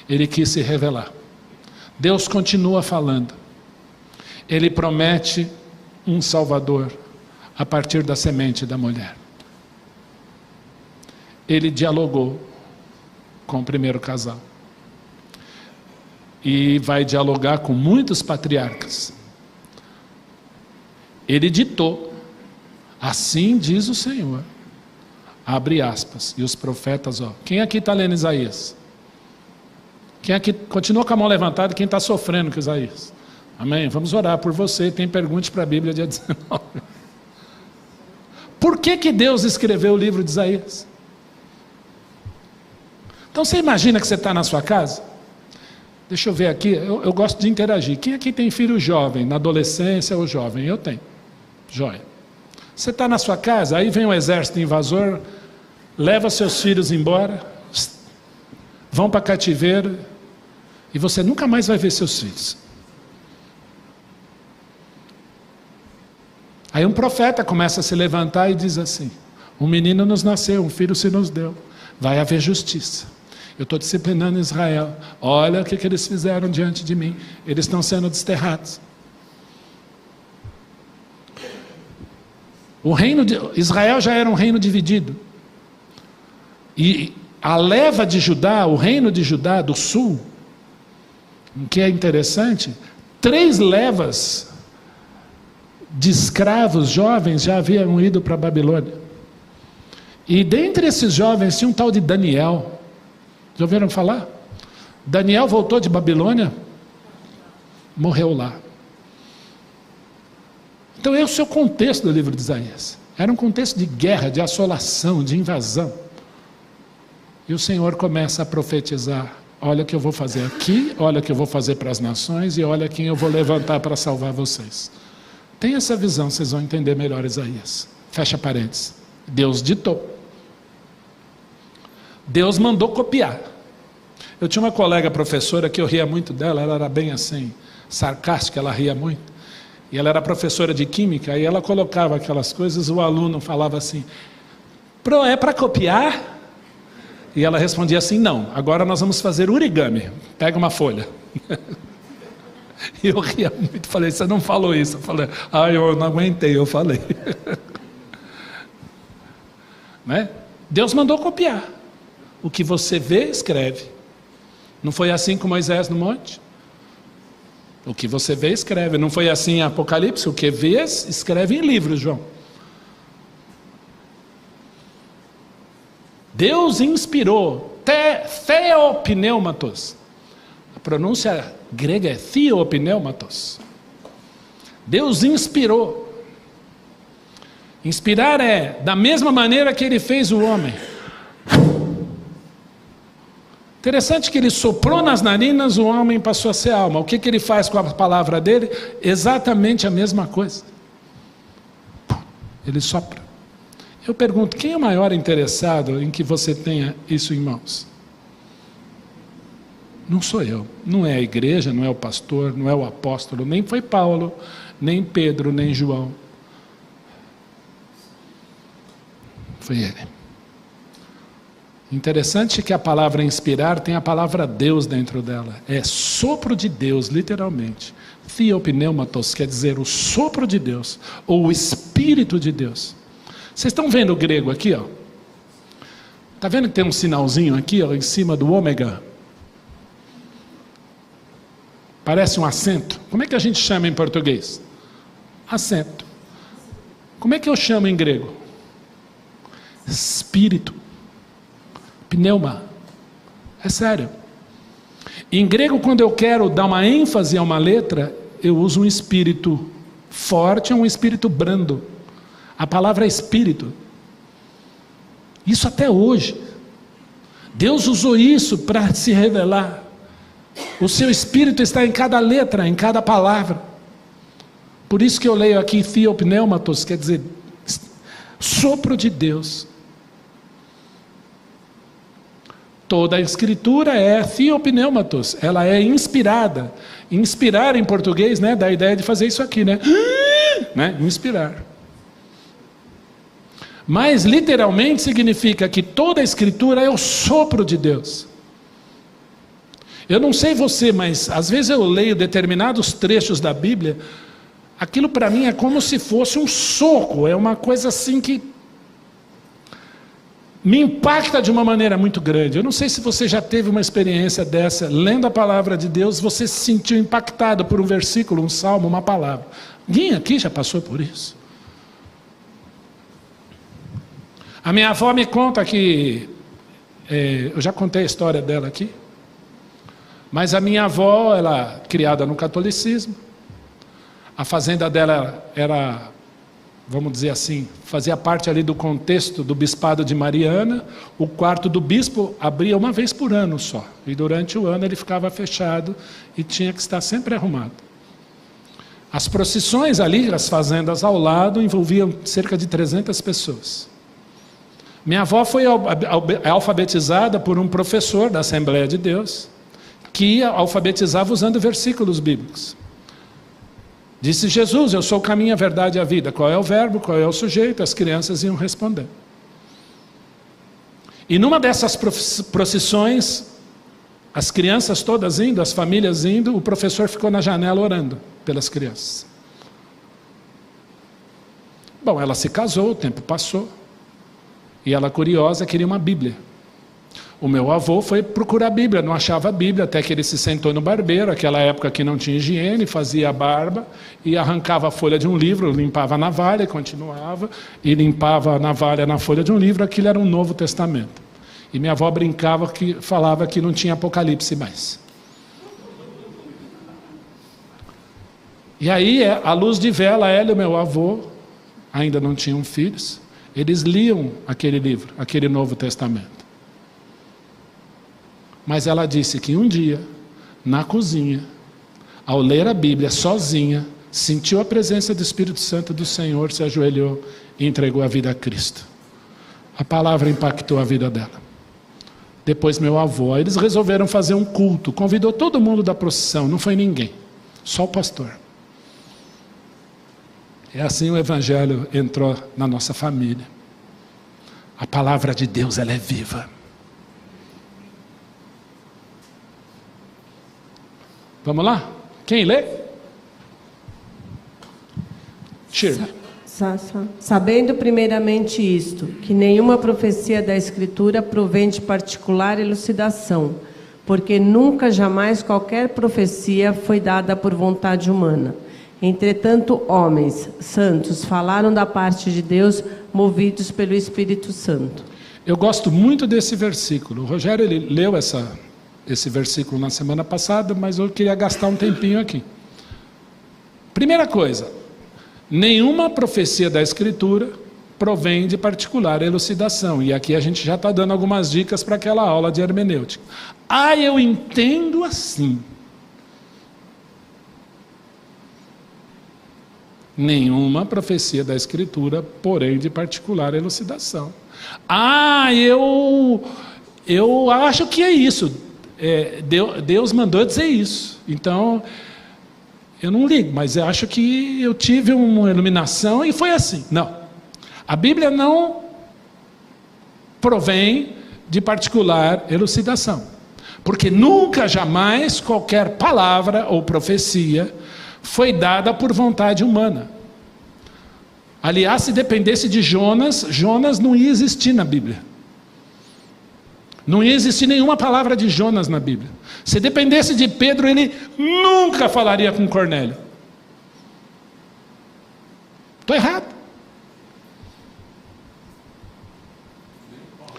Ele quis se revelar. Deus continua falando. Ele promete um Salvador a partir da semente da mulher. Ele dialogou com o primeiro casal. E vai dialogar com muitos patriarcas. Ele ditou, assim diz o Senhor, abre aspas, e os profetas, quem aqui está lendo Isaías? Quem aqui continua com a mão levantada, quem está sofrendo com Isaías? Amém? Vamos orar por você, tem perguntas para a Bíblia dia 19. Por que Deus escreveu o livro de Isaías? Então você imagina que você está na sua casa? Deixa eu ver aqui, eu gosto de interagir. Quem aqui tem filho jovem, na adolescência ou jovem? Eu tenho. Joia. Você está na sua casa, aí vem um exército invasor, leva seus filhos embora, vão para cativeiro, e você nunca mais vai ver seus filhos. Aí um profeta começa a se levantar e diz assim, um menino nos nasceu, um filho se nos deu, vai haver justiça. Eu estou disciplinando Israel, olha o que eles fizeram diante de mim, eles estão sendo desterrados. O reino de Israel já era um reino dividido. E a leva de Judá, o reino de Judá do sul, o que é interessante, 3 levas de escravos jovens já haviam ido para a Babilônia. E dentre esses jovens tinha um tal de Daniel. Já ouviram falar? Daniel voltou de Babilônia, morreu lá. Então esse é o contexto do livro de Isaías. Era um contexto de guerra, de assolação, de invasão. E o Senhor começa a profetizar, olha o que eu vou fazer aqui, olha o que eu vou fazer para as nações, e olha quem eu vou levantar para salvar vocês. Tem essa visão, vocês vão entender melhor Isaías. Fecha parênteses. Deus ditou. Deus mandou copiar. Eu tinha uma colega professora que eu ria muito dela, ela era bem assim, sarcástica, ela ria muito. E ela era professora de química, e ela colocava aquelas coisas, o aluno falava assim, é para copiar? E ela respondia assim, não, agora nós vamos fazer origami, pega uma folha. E eu ria muito, falei, você não falou isso? Eu falei, eu não aguentei, eu falei. Né? Deus mandou copiar. O que você vê, escreve. Não foi assim com Moisés no monte? O que você vê, escreve. Não foi assim em Apocalipse? O que vês, escreve em livros, João. Deus inspirou. Theopneumatos. A pronúncia grega é theopneumatos. Deus inspirou. Inspirar é da mesma maneira que ele fez o homem. Interessante que ele soprou nas narinas, o homem passou a ser alma. O que ele faz com a palavra dele? Exatamente a mesma coisa. Ele sopra. Eu pergunto, quem é o maior interessado em que você tenha isso em mãos? Não sou eu, não é a igreja, não é o pastor, não é o apóstolo, nem foi Paulo, nem Pedro, nem João. Foi ele. Interessante que a palavra inspirar tem a palavra Deus dentro dela. É sopro de Deus, literalmente. Theopneumatos quer dizer o sopro de Deus, ou o Espírito de Deus. Vocês estão vendo o grego aqui, ó? Está vendo que tem um sinalzinho aqui, ó, em cima do ômega? Parece um acento. Como é que a gente chama em português? Acento. Como é que eu chamo em grego? Espírito. Pneuma. É sério. Em grego, quando eu quero dar uma ênfase a uma letra, eu uso um espírito forte ou um espírito brando. A palavra é espírito. Isso até hoje. Deus usou isso para se revelar. O seu espírito está em cada letra, em cada palavra. Por isso que eu leio aqui theopneumatos, quer dizer, Sopro de Deus. Toda a escritura é theopneumatos, ela é inspirada. Inspirar em português, né, dá a ideia de fazer isso aqui, né? Inspirar. Mas literalmente significa que toda a escritura é o sopro de Deus. Eu não sei você, mas às vezes eu leio determinados trechos da Bíblia, aquilo para mim é como se fosse um soco, é uma coisa assim que me impacta de uma maneira muito grande. Eu não sei se você já teve uma experiência dessa, lendo a palavra de Deus, você se sentiu impactado por um versículo, um salmo, uma palavra. Alguém aqui já passou por isso? A minha avó me conta que, eu já contei a história dela aqui, mas a minha avó, ela criada no catolicismo, a fazenda dela era, vamos dizer assim, fazia parte ali do contexto do bispado de Mariana. O quarto do bispo abria uma vez por ano só, e durante o ano ele ficava fechado e tinha que estar sempre arrumado. As procissões ali, as fazendas ao lado, envolviam cerca de 300 pessoas. Minha avó foi alfabetizada por um professor da Assembleia de Deus, que alfabetizava usando versículos bíblicos. Disse Jesus: eu sou o caminho, a verdade e a vida. Qual é o verbo, qual é o sujeito? As crianças iam responder. E numa dessas procissões, as crianças todas indo, as famílias indo, o professor ficou na janela orando pelas crianças. Bom, ela se casou, o tempo passou, e ela, curiosa, queria uma Bíblia. O meu avô foi procurar a Bíblia, não achava a Bíblia, até que ele se sentou no barbeiro, aquela época que não tinha higiene, fazia a barba, e arrancava a folha de um livro, limpava a navalha, continuava, e limpava a navalha na folha de um livro. Aquilo era um Novo Testamento. E minha avó brincava, falava que não tinha Apocalipse mais. E aí, à luz de vela, ela e o meu avô, ainda não tinham filhos, eles liam aquele livro, aquele Novo Testamento. Mas ela disse que um dia, na cozinha, ao ler a Bíblia sozinha, sentiu a presença do Espírito Santo do Senhor, se ajoelhou e entregou a vida a Cristo. A palavra impactou a vida dela. Depois meu avô, eles resolveram fazer um culto, convidou todo mundo da procissão, não foi ninguém, só o pastor. E assim o Evangelho entrou na nossa família. A palavra de Deus, ela é viva. Vamos lá? Quem lê? Shirley. Sabendo primeiramente isto, que nenhuma profecia da Escritura provém de particular elucidação, porque nunca jamais qualquer profecia foi dada por vontade humana. Entretanto, homens santos falaram da parte de Deus, movidos pelo Espírito Santo. Eu gosto muito desse versículo. O Rogério, ele leu esse versículo na semana passada, mas eu queria gastar um tempinho aqui. Primeira coisa, nenhuma profecia da Escritura provém de particular elucidação. E aqui a gente já está dando algumas dicas para aquela aula de hermenêutica. Eu entendo assim. Nenhuma profecia da Escritura, porém, de particular elucidação. Eu acho que é isso. Deus mandou dizer isso. Então, eu não ligo, mas eu acho que eu tive uma iluminação e foi assim. Não. A Bíblia não provém de particular elucidação. Porque nunca, jamais, qualquer palavra ou profecia foi dada por vontade humana. Aliás, se dependesse de Jonas, Jonas não ia existir na Bíblia. Não ia existir nenhuma palavra de Jonas na Bíblia. Se dependesse de Pedro, ele nunca falaria com Cornélio. Estou errado.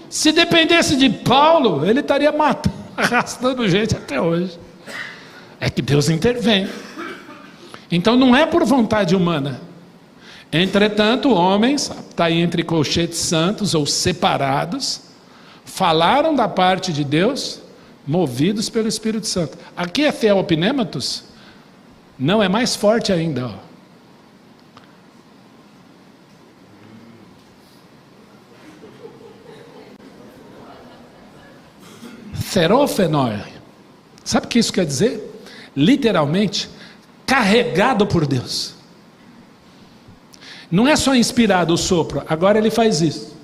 Se dependesse de Paulo, ele estaria matando, arrastando gente até hoje. É que Deus intervém. Então não é por vontade humana. Entretanto, homens, está aí entre colchetes santos ou separados, falaram da parte de Deus, movidos pelo Espírito Santo. Aqui é theopneumatos? Não, é mais forte ainda. Therophenoi. Sabe o que isso quer dizer? Literalmente, carregado por Deus. Não é só inspirado o sopro, agora ele faz isso.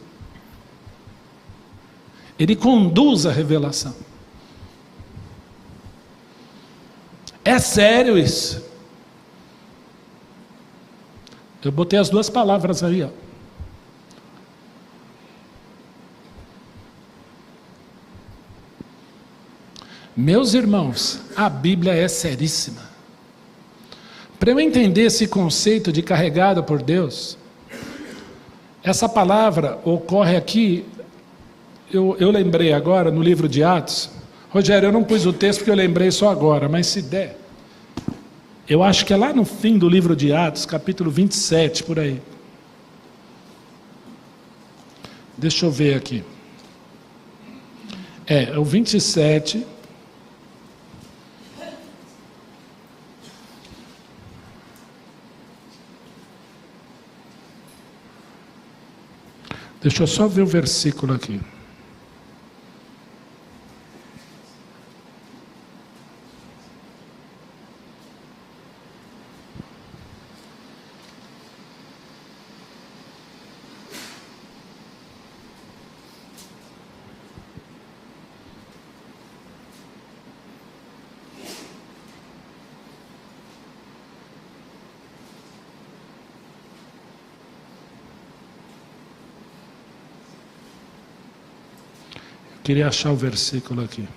Ele conduz a revelação. É sério isso. Eu botei as duas palavras aí, ó. Meus irmãos, a Bíblia é seríssima. Para eu entender esse conceito de carregado por Deus, essa palavra ocorre aqui, eu lembrei agora no livro de Atos. Rogério, eu não pus o texto porque eu lembrei só agora, mas se der, eu acho que é lá no fim do livro de Atos, capítulo 27, por aí. Deixa eu ver aqui. É o 27. Deixa eu só ver o versículo aqui. Queria achar o versículo aqui.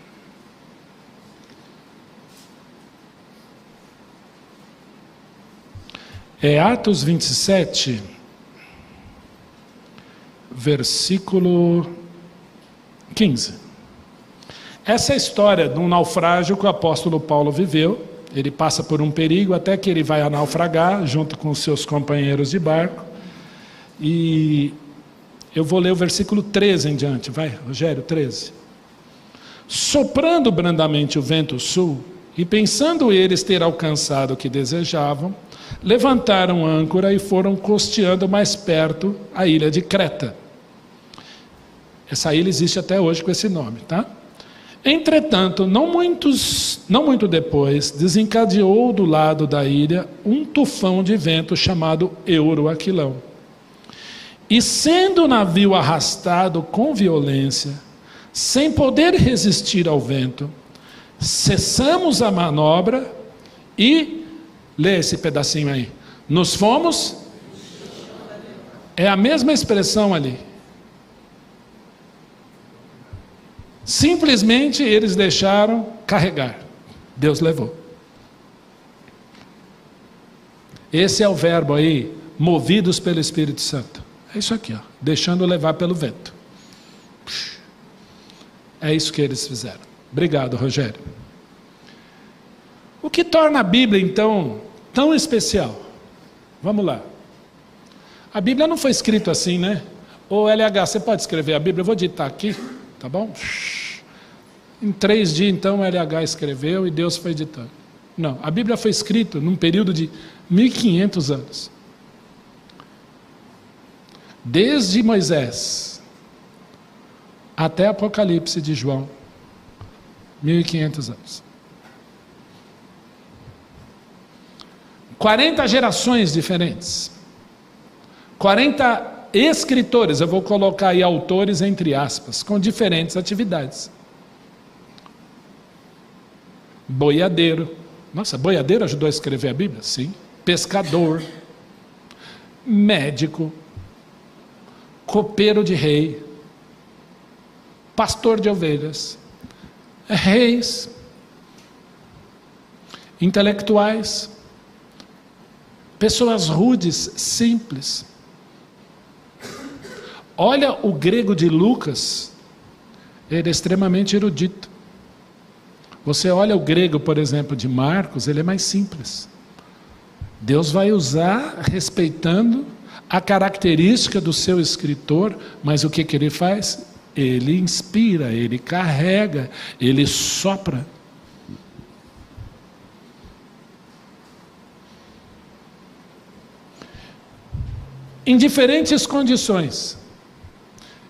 É Atos 27, versículo 15. Essa é a história de um naufrágio que o apóstolo Paulo viveu. Ele passa por um perigo até que ele vai a naufragar junto com os seus companheiros de barco. E eu vou ler o versículo 13 em diante, vai, Rogério, 13. Soprando brandamente o vento sul, e pensando eles ter alcançado o que desejavam, levantaram âncora e foram costeando mais perto a ilha de Creta. Essa ilha existe até hoje com esse nome, tá? Entretanto, não muito depois, desencadeou do lado da ilha um tufão de vento chamado Euroaquilão. E sendo o navio arrastado com violência, sem poder resistir ao vento, cessamos a manobra e, lê esse pedacinho aí, nos fomos, é a mesma expressão ali. Simplesmente eles deixaram carregar, Deus levou. Esse é o verbo aí, movidos pelo Espírito Santo. É isso aqui, ó, deixando levar pelo vento. É isso que eles fizeram. Obrigado, Rogério. O que torna a Bíblia, então, tão especial? Vamos lá. A Bíblia não foi escrita assim, né? Ô LH, você pode escrever a Bíblia? Eu vou ditar aqui, tá bom? Em 3 dias, então, o LH escreveu e Deus foi ditando. Não, a Bíblia foi escrita num período de 1500 anos. Desde Moisés até Apocalipse de João, 1500 anos. 40 gerações diferentes. 40 escritores, eu vou colocar aí autores entre aspas, com diferentes atividades. Boiadeiro. Nossa, boiadeiro ajudou a escrever a Bíblia? Sim. Pescador. Médico. Copeiro de rei, pastor de ovelhas, reis, intelectuais, pessoas rudes, simples. Olha o grego de Lucas, ele é extremamente erudito. Você olha o grego, por exemplo, de Marcos, ele é mais simples. Deus vai usar respeitando a característica do seu escritor, mas o que ele faz? Ele inspira, ele carrega, ele sopra. Em diferentes condições.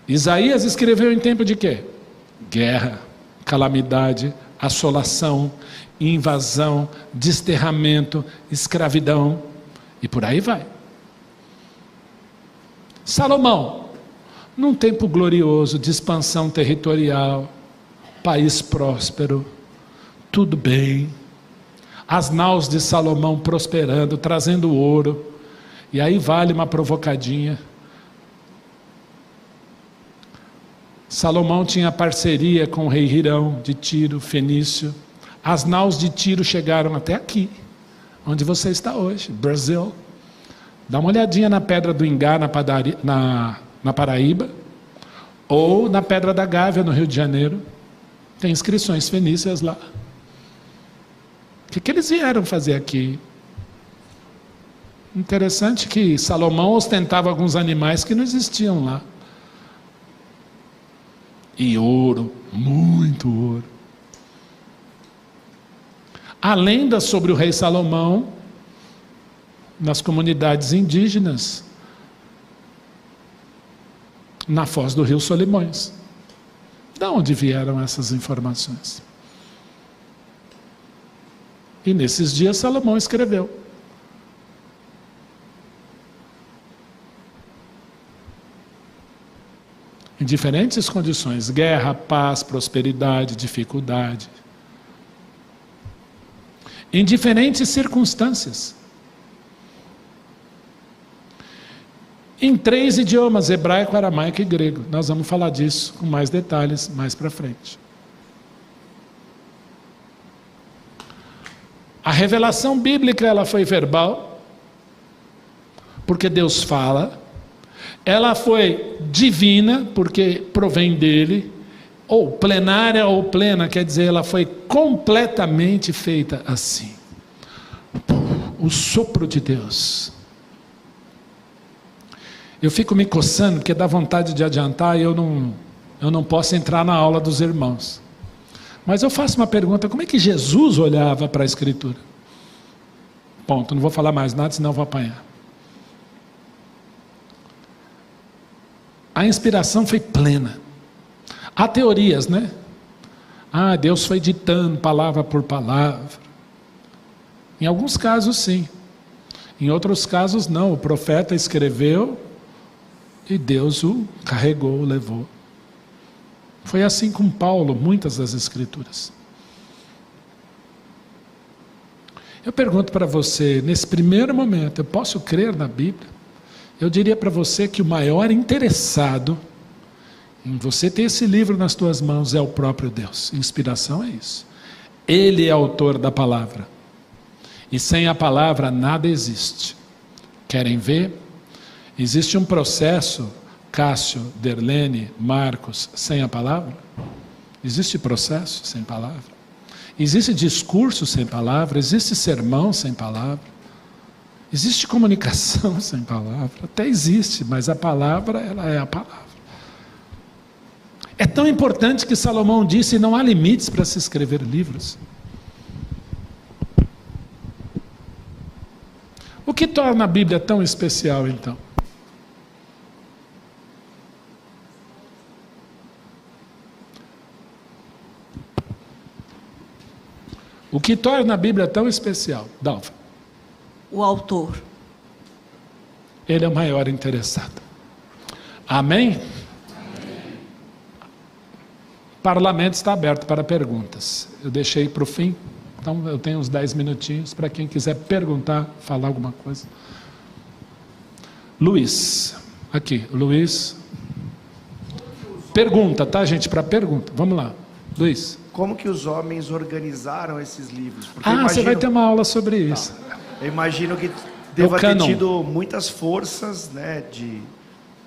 Isaías escreveu em tempo de quê? Guerra, calamidade, assolação, invasão, desterramento, escravidão, e por aí vai. Salomão, num tempo glorioso de expansão territorial, país próspero, tudo bem, as naus de Salomão prosperando, trazendo ouro, e aí vale uma provocadinha. Salomão tinha parceria com o rei Hirão de Tiro, fenício. As naus de Tiro chegaram até aqui, onde você está hoje, Brasil. Dá uma olhadinha na Pedra do Ingá, na Paraíba, ou na Pedra da Gávea, no Rio de Janeiro. Tem inscrições fenícias lá. O que eles vieram fazer aqui? Interessante que Salomão ostentava alguns animais que não existiam lá. E ouro, muito ouro. Há lendas sobre o rei Salomão nas comunidades indígenas na foz do rio Solimões. De onde vieram essas informações? E nesses dias Salomão escreveu. Em diferentes condições, guerra, paz, prosperidade, dificuldade. Em diferentes circunstâncias. Em 3 idiomas, hebraico, aramaico e grego. Nós vamos falar disso com mais detalhes mais para frente. A revelação bíblica, ela foi verbal, porque Deus fala. Ela foi divina, porque provém dele, ou plenária ou plena, quer dizer, ela foi completamente feita assim. O sopro de Deus. Eu fico me coçando, porque dá vontade de adiantar e eu não posso entrar na aula dos irmãos. Mas eu faço uma pergunta, como é que Jesus olhava para a Escritura? Ponto, não vou falar mais nada, senão eu vou apanhar. A inspiração foi plena. Há teorias, né? Deus foi ditando palavra por palavra. Em alguns casos sim. Em outros casos não. O profeta escreveu e Deus o carregou, o levou. Foi assim com Paulo, muitas das escrituras. Eu pergunto para você, nesse primeiro momento, eu posso crer na Bíblia? Eu diria para você que o maior interessado em você ter esse livro nas tuas mãos é o próprio Deus. Inspiração é isso. Ele é autor da palavra. E sem a palavra nada existe. Querem ver? Existe um processo, Cássio, Derlene, Marcos, sem a palavra? Existe processo sem palavra? Existe discurso sem palavra? Existe sermão sem palavra? Existe comunicação sem palavra? Até existe, mas a palavra, ela é a palavra. É tão importante que Salomão disse, não há limites para se escrever livros. O que torna a Bíblia tão especial, então? O que torna a Bíblia tão especial? Dalva. O autor. Ele é o maior interessado. Amém? Amém. O parlamento está aberto para perguntas. Eu deixei para o fim, então eu tenho uns 10 minutinhos para quem quiser perguntar, falar alguma coisa. Luiz, aqui, Luiz. Pergunta, tá, gente? Para pergunta. Vamos lá, Luiz. Como que os homens organizaram esses livros? Porque você vai ter uma aula sobre isso. Eu imagino que deva ter tido muitas forças, né, de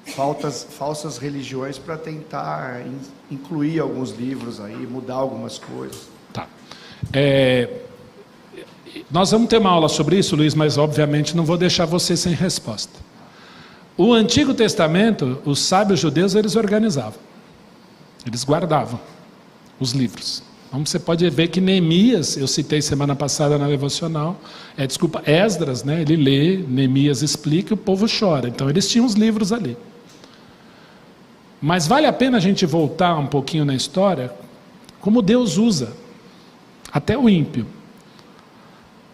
falsas religiões para tentar incluir alguns livros aí, mudar algumas coisas. Tá. Nós vamos ter uma aula sobre isso, Luiz, mas obviamente não vou deixar você sem resposta. O Antigo Testamento, os sábios judeus, eles organizavam. Eles guardavam os livros. Então você pode ver que Neemias, eu citei semana passada na devocional, Esdras, né? Ele lê, Neemias explica e o povo chora. Então eles tinham os livros ali. Mas vale a pena a gente voltar um pouquinho na história, como Deus usa até o ímpio.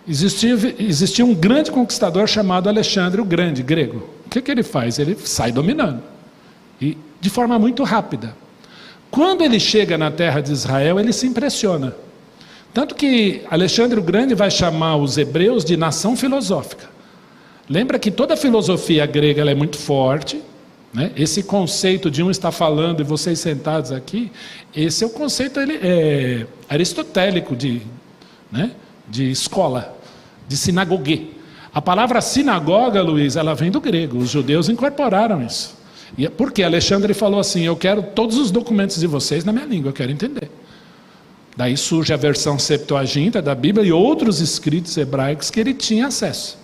Existia um grande conquistador chamado Alexandre o Grande, grego. O que ele faz? Ele sai dominando, e de forma muito rápida. Quando ele chega na terra de Israel, ele se impressiona. Tanto que Alexandre o Grande vai chamar os hebreus de nação filosófica. Lembra que toda a filosofia grega ela é muito forte, né? Esse conceito de um estar falando e vocês sentados aqui, esse é o conceito aristotélico de escola, de sinagogue. A palavra sinagoga, Luiz, ela vem do grego. Os judeus incorporaram isso. E por quê? Alexandre falou assim: eu quero todos os documentos de vocês na minha língua, eu quero entender. Daí surge a versão Septuaginta da Bíblia e outros escritos hebraicos que ele tinha acesso.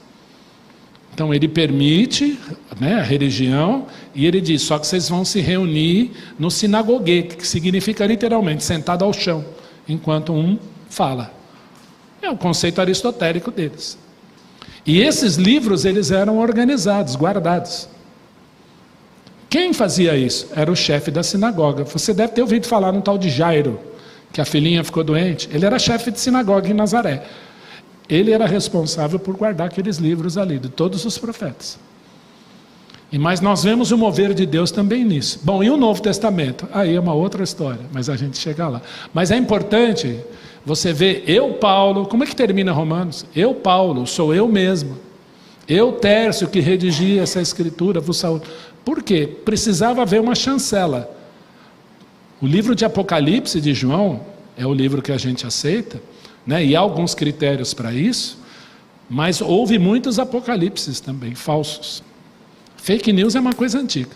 Então ele permite, né, a religião, e ele diz: só que vocês vão se reunir no sinagogue, que significa literalmente sentado ao chão, enquanto um fala. É o conceito aristotélico deles. E esses livros eles eram organizados, guardados. Quem fazia isso? Era o chefe da sinagoga. Você deve ter ouvido falar no tal de Jairo, que a filhinha ficou doente. Ele era chefe de sinagoga em Nazaré. Ele era responsável por guardar aqueles livros ali, de todos os profetas. Mas nós vemos o mover de Deus também nisso. Bom, e o Novo Testamento? Aí é uma outra história, mas a gente chega lá. Mas é importante você ver, eu, Paulo, como é que termina Romanos? Eu, Paulo, sou eu mesmo. Eu, Tércio, que redigi essa escritura, vos saúdo. Por quê? Precisava haver uma chancela. O livro de Apocalipse de João é o livro que a gente aceita, né? E há alguns critérios para isso, mas houve muitos apocalipses também, falsos. Fake news é uma coisa antiga.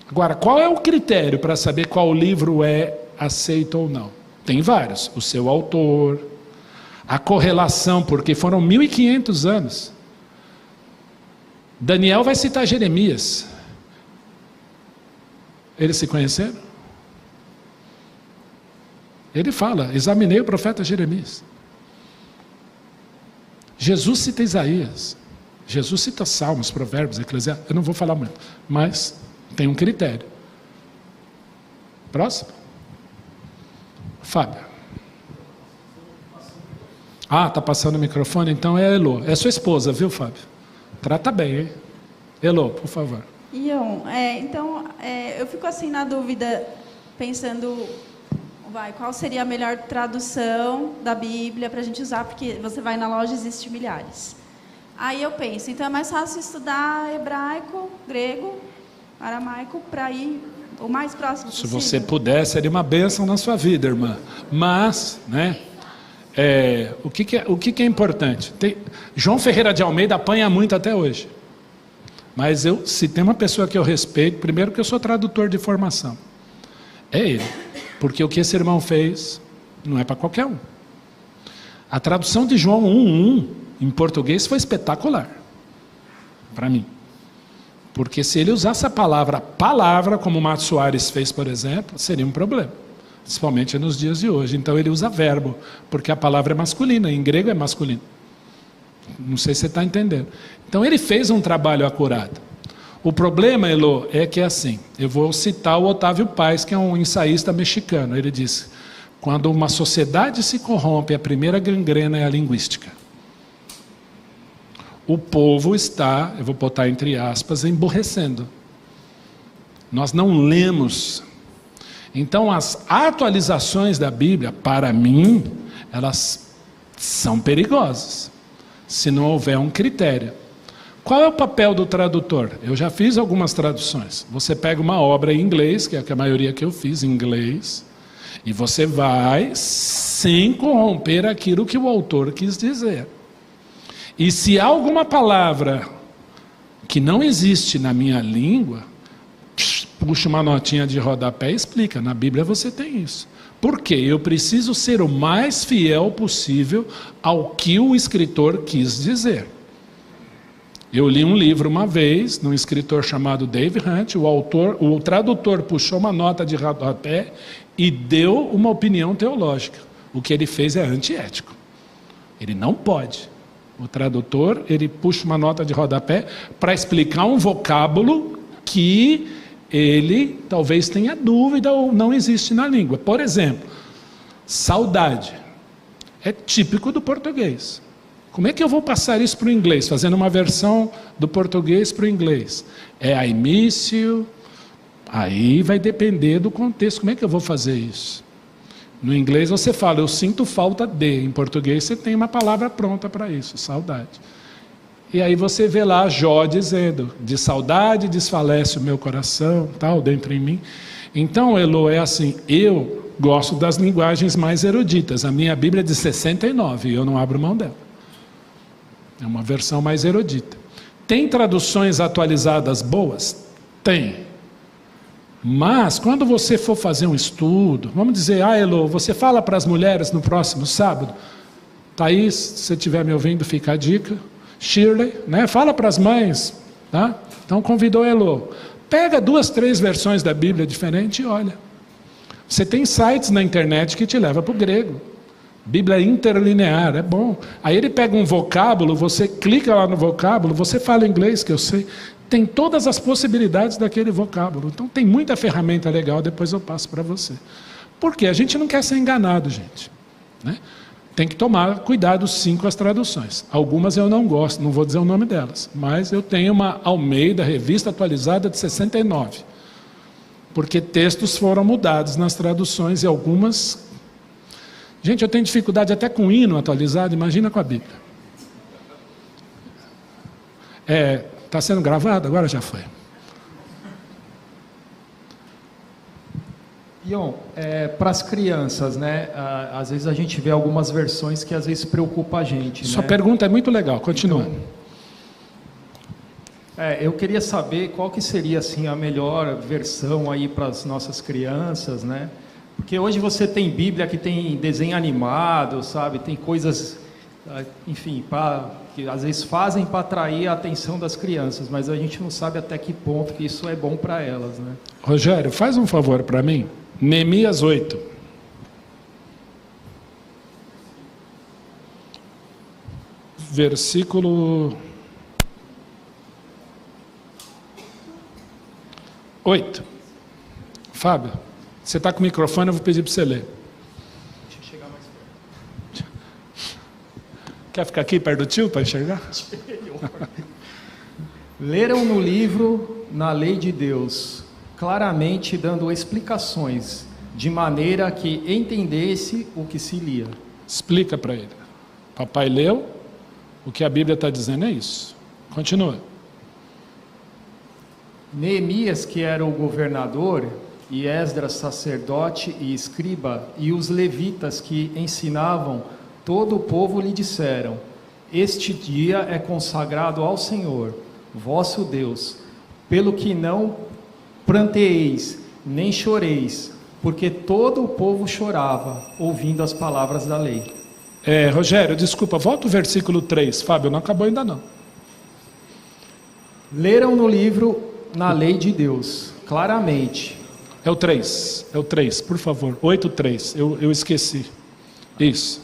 Agora, qual é o critério para saber qual livro é aceito ou não? Tem vários. O seu autor, a correlação, porque foram 1500 anos. Daniel vai citar Jeremias. Eles se conheceram? Ele fala: examinei o profeta Jeremias. Jesus cita Isaías. Jesus cita Salmos, Provérbios, Eclesiastes. Eu não vou falar muito, mas tem um critério. Próximo. Fábio. Ah, está passando o microfone, então é a Elô. É sua esposa, viu, Fábio? Trata bem, hein? Elô, por favor. Ion, eu fico assim na dúvida, pensando, qual seria a melhor tradução da Bíblia para a gente usar, porque você vai na loja e existem milhares. Aí eu penso, então é mais fácil estudar hebraico, grego, aramaico, para ir o mais próximo possível. Se você puder, seria uma bênção na sua vida, irmã. Mas, né, o que é importante? João Ferreira de Almeida apanha muito até hoje. Mas se tem uma pessoa que eu respeito, primeiro que eu sou tradutor de formação, é ele. Porque o que esse irmão fez não é para qualquer um. A tradução de João 1:1 em português foi espetacular para mim. Porque se ele usasse a palavra como o Mato Soares fez, por exemplo, seria um problema. Principalmente nos dias de hoje. Então ele usa verbo, porque a palavra é masculina, em grego é masculino. Não sei se você está entendendo. Então ele fez um trabalho acurado. O problema, Elô, é que é assim. Eu vou citar o Otávio Paz, que é um ensaísta mexicano. Ele disse: quando uma sociedade se corrompe, a primeira gangrena é a linguística. O povo está, eu vou botar entre aspas, emburrecendo. Nós não lemos. Então as atualizações da Bíblia, para mim, elas são perigosas, se não houver um critério. Qual é o papel do tradutor? Eu já fiz algumas traduções. Você pega uma obra em inglês, que é a maioria que eu fiz em inglês, e você vai sem corromper aquilo que o autor quis dizer. E se há alguma palavra que não existe na minha língua, puxa uma notinha de rodapé e explica. Na Bíblia você tem isso. Por quê? Eu preciso ser o mais fiel possível ao que o escritor quis dizer. Eu li um livro uma vez, de um escritor chamado Dave Hunt, o tradutor puxou uma nota de rodapé e deu uma opinião teológica. O que ele fez é antiético. Ele não pode. O tradutor, ele puxa uma nota de rodapé para explicar um vocábulo que ele talvez tenha dúvida ou não existe na língua. Por exemplo, saudade. É típico do português. Como é que eu vou passar isso para o inglês? Fazendo uma versão do português para o inglês. I miss you. Aí vai depender do contexto. Como é que eu vou fazer isso? No inglês você fala, eu sinto falta de. Em português você tem uma palavra pronta para isso, saudade. E aí você vê lá Jó dizendo, de saudade desfalece o meu coração, tal, dentro em mim. Então, Elô, é assim, eu gosto das linguagens mais eruditas. A minha Bíblia é de 69, e eu não abro mão dela. É uma versão mais erudita. Tem traduções atualizadas boas? Tem. Mas, quando você for fazer um estudo, vamos dizer, Elô, você fala para as mulheres no próximo sábado. Thaís, se você estiver me ouvindo, fica a dica. Shirley, né? Fala para as mães. Tá? Então, convidou Elô. Pega 2, 3 versões da Bíblia diferentes e olha. Você tem sites na internet que te levam para o grego. Bíblia interlinear, é bom. Aí ele pega um vocábulo, você clica lá no vocábulo, você fala inglês, que eu sei. Tem todas as possibilidades daquele vocábulo. Então tem muita ferramenta legal, depois eu passo para você. Por quê? A gente não quer ser enganado, gente. Né? Tem que tomar cuidado sim com as traduções. Algumas eu não gosto, não vou dizer o nome delas. Mas eu tenho uma Almeida, revista atualizada de 69. Porque textos foram mudados nas traduções e algumas... Gente, eu tenho dificuldade até com hino atualizado, imagina com a Bíblia. Está sendo gravado? Agora já foi. Ion, para as crianças, né? Às vezes a gente vê algumas versões que às vezes preocupa a gente. Sua pergunta é muito legal, continua. Então, eu queria saber qual que seria assim, a melhor versão aí para as nossas crianças, né? Porque hoje você tem Bíblia que tem desenho animado, sabe? Tem coisas, enfim, que às vezes fazem para atrair a atenção das crianças, mas a gente não sabe até que ponto que isso é bom para elas, né? Rogério, faz um favor para mim. Neemias 8. Versículo 8. Fábio, você está com o microfone, eu vou pedir para você ler. Deixa eu chegar mais perto. Quer ficar aqui perto do tio para enxergar? Leram no livro, na lei de Deus, claramente dando explicações, de maneira que entendesse o que se lia. Explica para ele. Papai leu, o que a Bíblia está dizendo é isso. Continua. Neemias, que era o governador, e Esdras, sacerdote e escriba, e os levitas que ensinavam, todo o povo lhe disseram: este dia é consagrado ao Senhor, vosso Deus, pelo que não pranteeis, nem choreis, porque todo o povo chorava, ouvindo as palavras da lei. Rogério, desculpa, volta o versículo 3. Fábio, não acabou ainda não. Leram no livro, na lei de Deus, claramente. É o 3, por favor. 8:3, eu esqueci. Isso.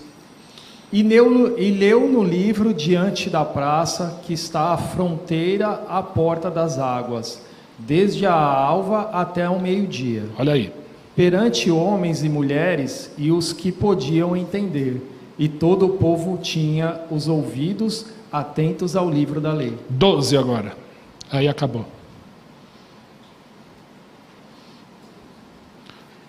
E leu no livro diante da praça, que está à fronteira, à porta das águas, desde a alva até o meio-dia. Olha aí. Perante homens e mulheres e os que podiam entender. E todo o povo tinha os ouvidos atentos ao livro da lei. 12 agora. Aí acabou.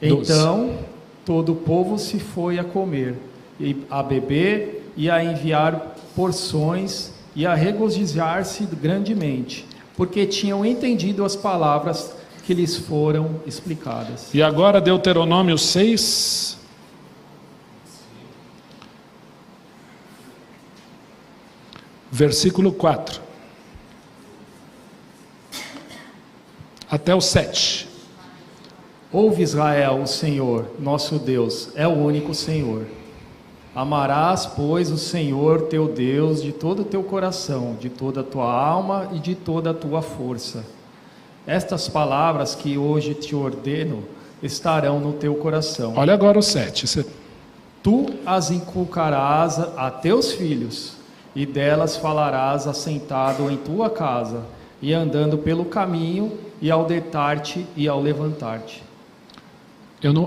Então, todo o povo se foi a comer, e a beber, e a enviar porções, e a regozijar-se grandemente, porque tinham entendido as palavras que lhes foram explicadas. E agora Deuteronômio 6. Versículo 4. Até o 7. Ouve, Israel, o Senhor, nosso Deus, é o único Senhor. Amarás, pois, o Senhor teu Deus de todo o teu coração, de toda a tua alma e de toda a tua força. Estas palavras que hoje te ordeno estarão no teu coração. Olha agora o 7. Tu as inculcarás a teus filhos, e delas falarás assentado em tua casa, e andando pelo caminho, e ao deitar-te e ao levantar-te.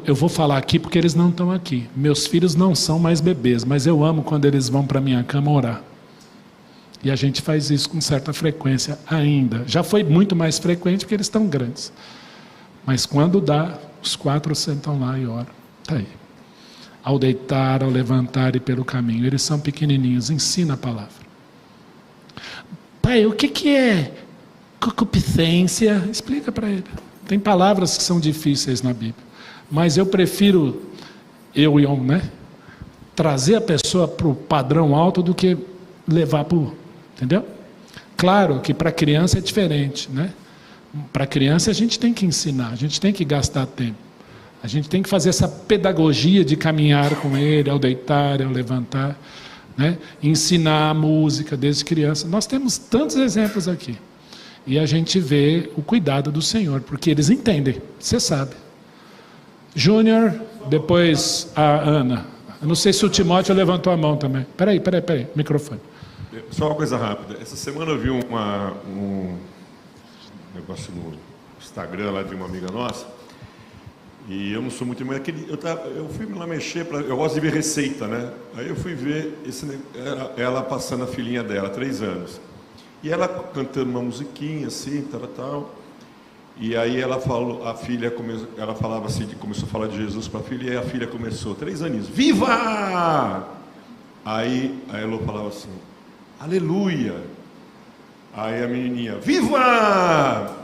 Eu vou falar aqui porque eles não estão aqui. Meus filhos não são mais bebês, mas eu amo quando eles vão para minha cama orar. E a gente faz isso com certa frequência ainda. Já foi muito mais frequente porque eles estão grandes. Mas quando dá, os 4 sentam lá e oram. Está aí. Ao deitar, ao levantar e pelo caminho. Eles são pequenininhos, ensina a palavra. Pai, o que é concupiscência? Explica para ele. Tem palavras que são difíceis na Bíblia. Mas eu prefiro, trazer a pessoa para o padrão alto do que levar para o... Entendeu? Claro que para criança é diferente, né? Para criança a gente tem que ensinar, a gente tem que gastar tempo. A gente tem que fazer essa pedagogia de caminhar com ele, ao deitar, ao levantar, né? Ensinar a música desde criança. Nós temos tantos exemplos aqui. E a gente vê o cuidado do Senhor, porque eles entendem, você sabe. Júnior, depois a Ana. Eu não sei se o Timóteo levantou a mão também. Peraí, microfone. Só uma coisa rápida. Essa semana eu vi um negócio no Instagram lá de uma amiga nossa, e eu não sou muito... Eu fui lá mexer, eu gosto de ver receita, né? Aí eu fui ver ela passando a filhinha dela, 3 anos. E ela cantando uma musiquinha assim, tal. E aí ela falou, ela falava assim, começou a falar de Jesus para a filha, e aí a filha começou, 3 aninhos, viva! Aí a Elô falava assim, aleluia! Aí a menininha, viva!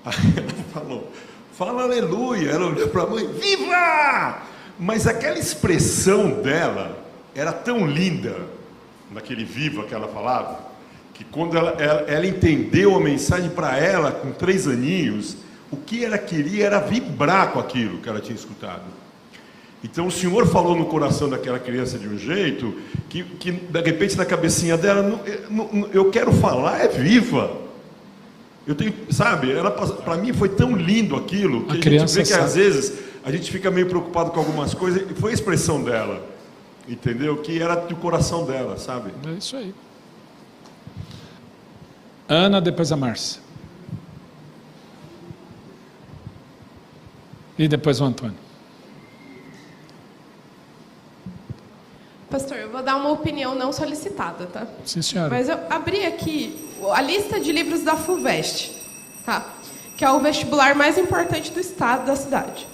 Aí ela falou, fala aleluia! Ela olhou para a mãe, viva! Mas aquela expressão dela era tão linda, naquele viva que ela falava, que quando ela entendeu a mensagem para ela, com 3 aninhos, o que ela queria era vibrar com aquilo que ela tinha escutado. Então o Senhor falou no coração daquela criança de um jeito, que de repente na cabecinha dela, eu quero falar, é viva. Eu tenho, sabe, para mim foi tão lindo aquilo, que a gente vê que às vezes a gente fica meio preocupado com algumas coisas, e foi a expressão dela, entendeu? Que era do coração dela, sabe? É isso aí. Ana, depois a Márcia. E depois o Antônio. Pastor, eu vou dar uma opinião não solicitada, tá? Sim, senhora. Mas eu abri aqui a lista de livros da FUVEST, tá? Que é o vestibular mais importante do estado, da cidade.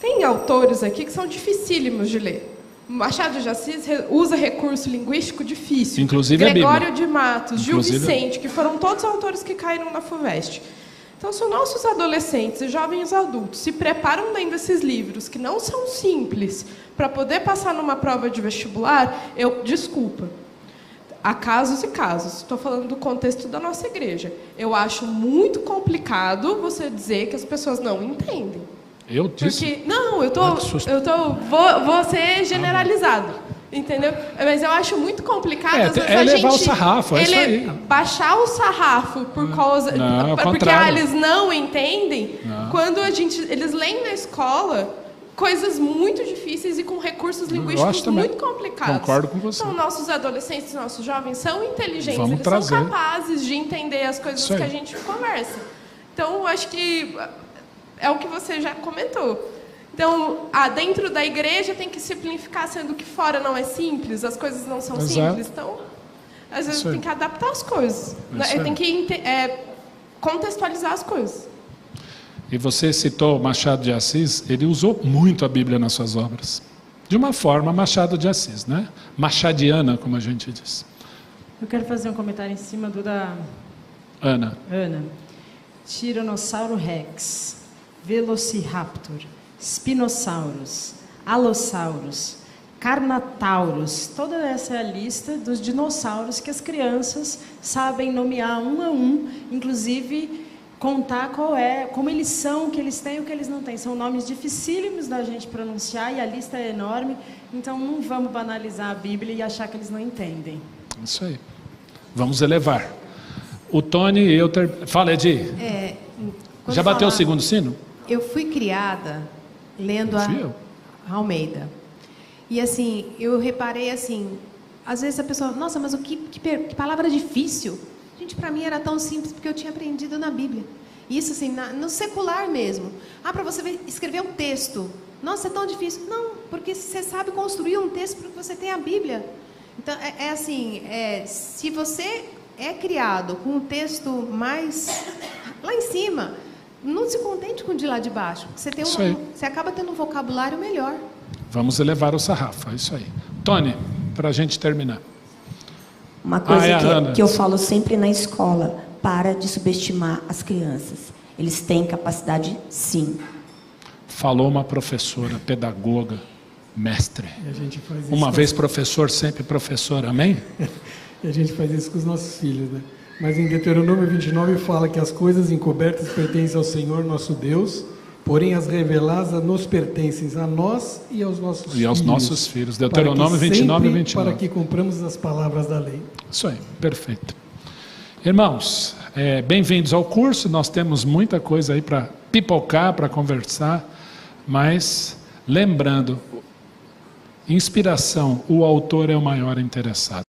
Tem autores aqui que são dificílimos de ler. Machado de Assis usa recurso linguístico difícil. Inclusive Gregório de Matos, Gil Vicente, que foram todos autores que caíram na FUVEST. Então, se os nossos adolescentes e jovens adultos se preparam lendo esses livros, que não são simples, para poder passar numa prova de vestibular, desculpa. Há casos e casos. Estou falando do contexto da nossa igreja. Eu acho muito complicado você dizer que as pessoas não entendem. Eu disse? Porque, não, vou ser generalizado, entendeu? Mas eu acho muito complicado às vezes, levar o sarrafo, é isso aí. Baixar o sarrafo por causa... Não, porque eles não entendem. Não. Quando eles leem na escola coisas muito difíceis e com recursos linguísticos muito complicados. Concordo com você. Então, nossos adolescentes, nossos jovens são inteligentes, eles são capazes de entender as coisas que a gente conversa. Então, eu acho que... é o que você já comentou. Então, dentro da igreja tem que simplificar, sendo que fora não é simples, as coisas não são simples. Então, às vezes tem que adaptar as coisas. Tem que contextualizar as coisas. E você citou Machado de Assis, ele usou muito a Bíblia nas suas obras. De uma forma, Machado de Assis, né? Machadiana, como a gente diz. Eu quero fazer um comentário em cima do da... Ana. Tiranossauro Rex, Velociraptor, Spinosaurus, Allosaurus, Carnotaurus. Toda essa é a lista dos dinossauros que as crianças sabem nomear um a um, inclusive contar como eles são, o que eles têm e o que eles não têm. São nomes dificílimos da gente pronunciar e a lista é enorme, então não vamos banalizar a Bíblia e achar que eles não entendem. Isso aí. Vamos elevar. O Tony e eu... Fala, Edi. Já bateu o segundo sino? Eu fui criada lendo a Almeida. E assim, eu reparei assim, às vezes a pessoa, nossa, mas que palavra difícil. Gente, para mim era tão simples porque eu tinha aprendido na Bíblia. Isso assim, no secular mesmo. Para você escrever um texto. Nossa, é tão difícil. Não, porque você sabe construir um texto porque você tem a Bíblia. Então, se você é criado com um texto mais lá em cima, não se contente com o de lá de baixo. Você acaba tendo um vocabulário melhor. Vamos elevar o sarrafo, é isso aí. Tony, para a gente terminar. Uma coisa que eu falo sempre na escola, para de subestimar as crianças. Eles têm capacidade, sim. Falou uma professora, pedagoga, mestre. E a gente faz isso uma vez professor, sempre professor, amém? E a gente faz isso com os nossos filhos, né? Mas em Deuteronômio 29 fala que as coisas encobertas pertencem ao Senhor nosso Deus, porém as reveladas nos pertencem a nós e aos nossos filhos. E aos nossos filhos. Deuteronômio 29 e 29. Para que cumpramos as palavras da lei. Isso aí, perfeito. Irmãos, bem-vindos ao curso. Nós temos muita coisa aí para pipocar, para conversar, mas lembrando, inspiração, o autor é o maior interessado.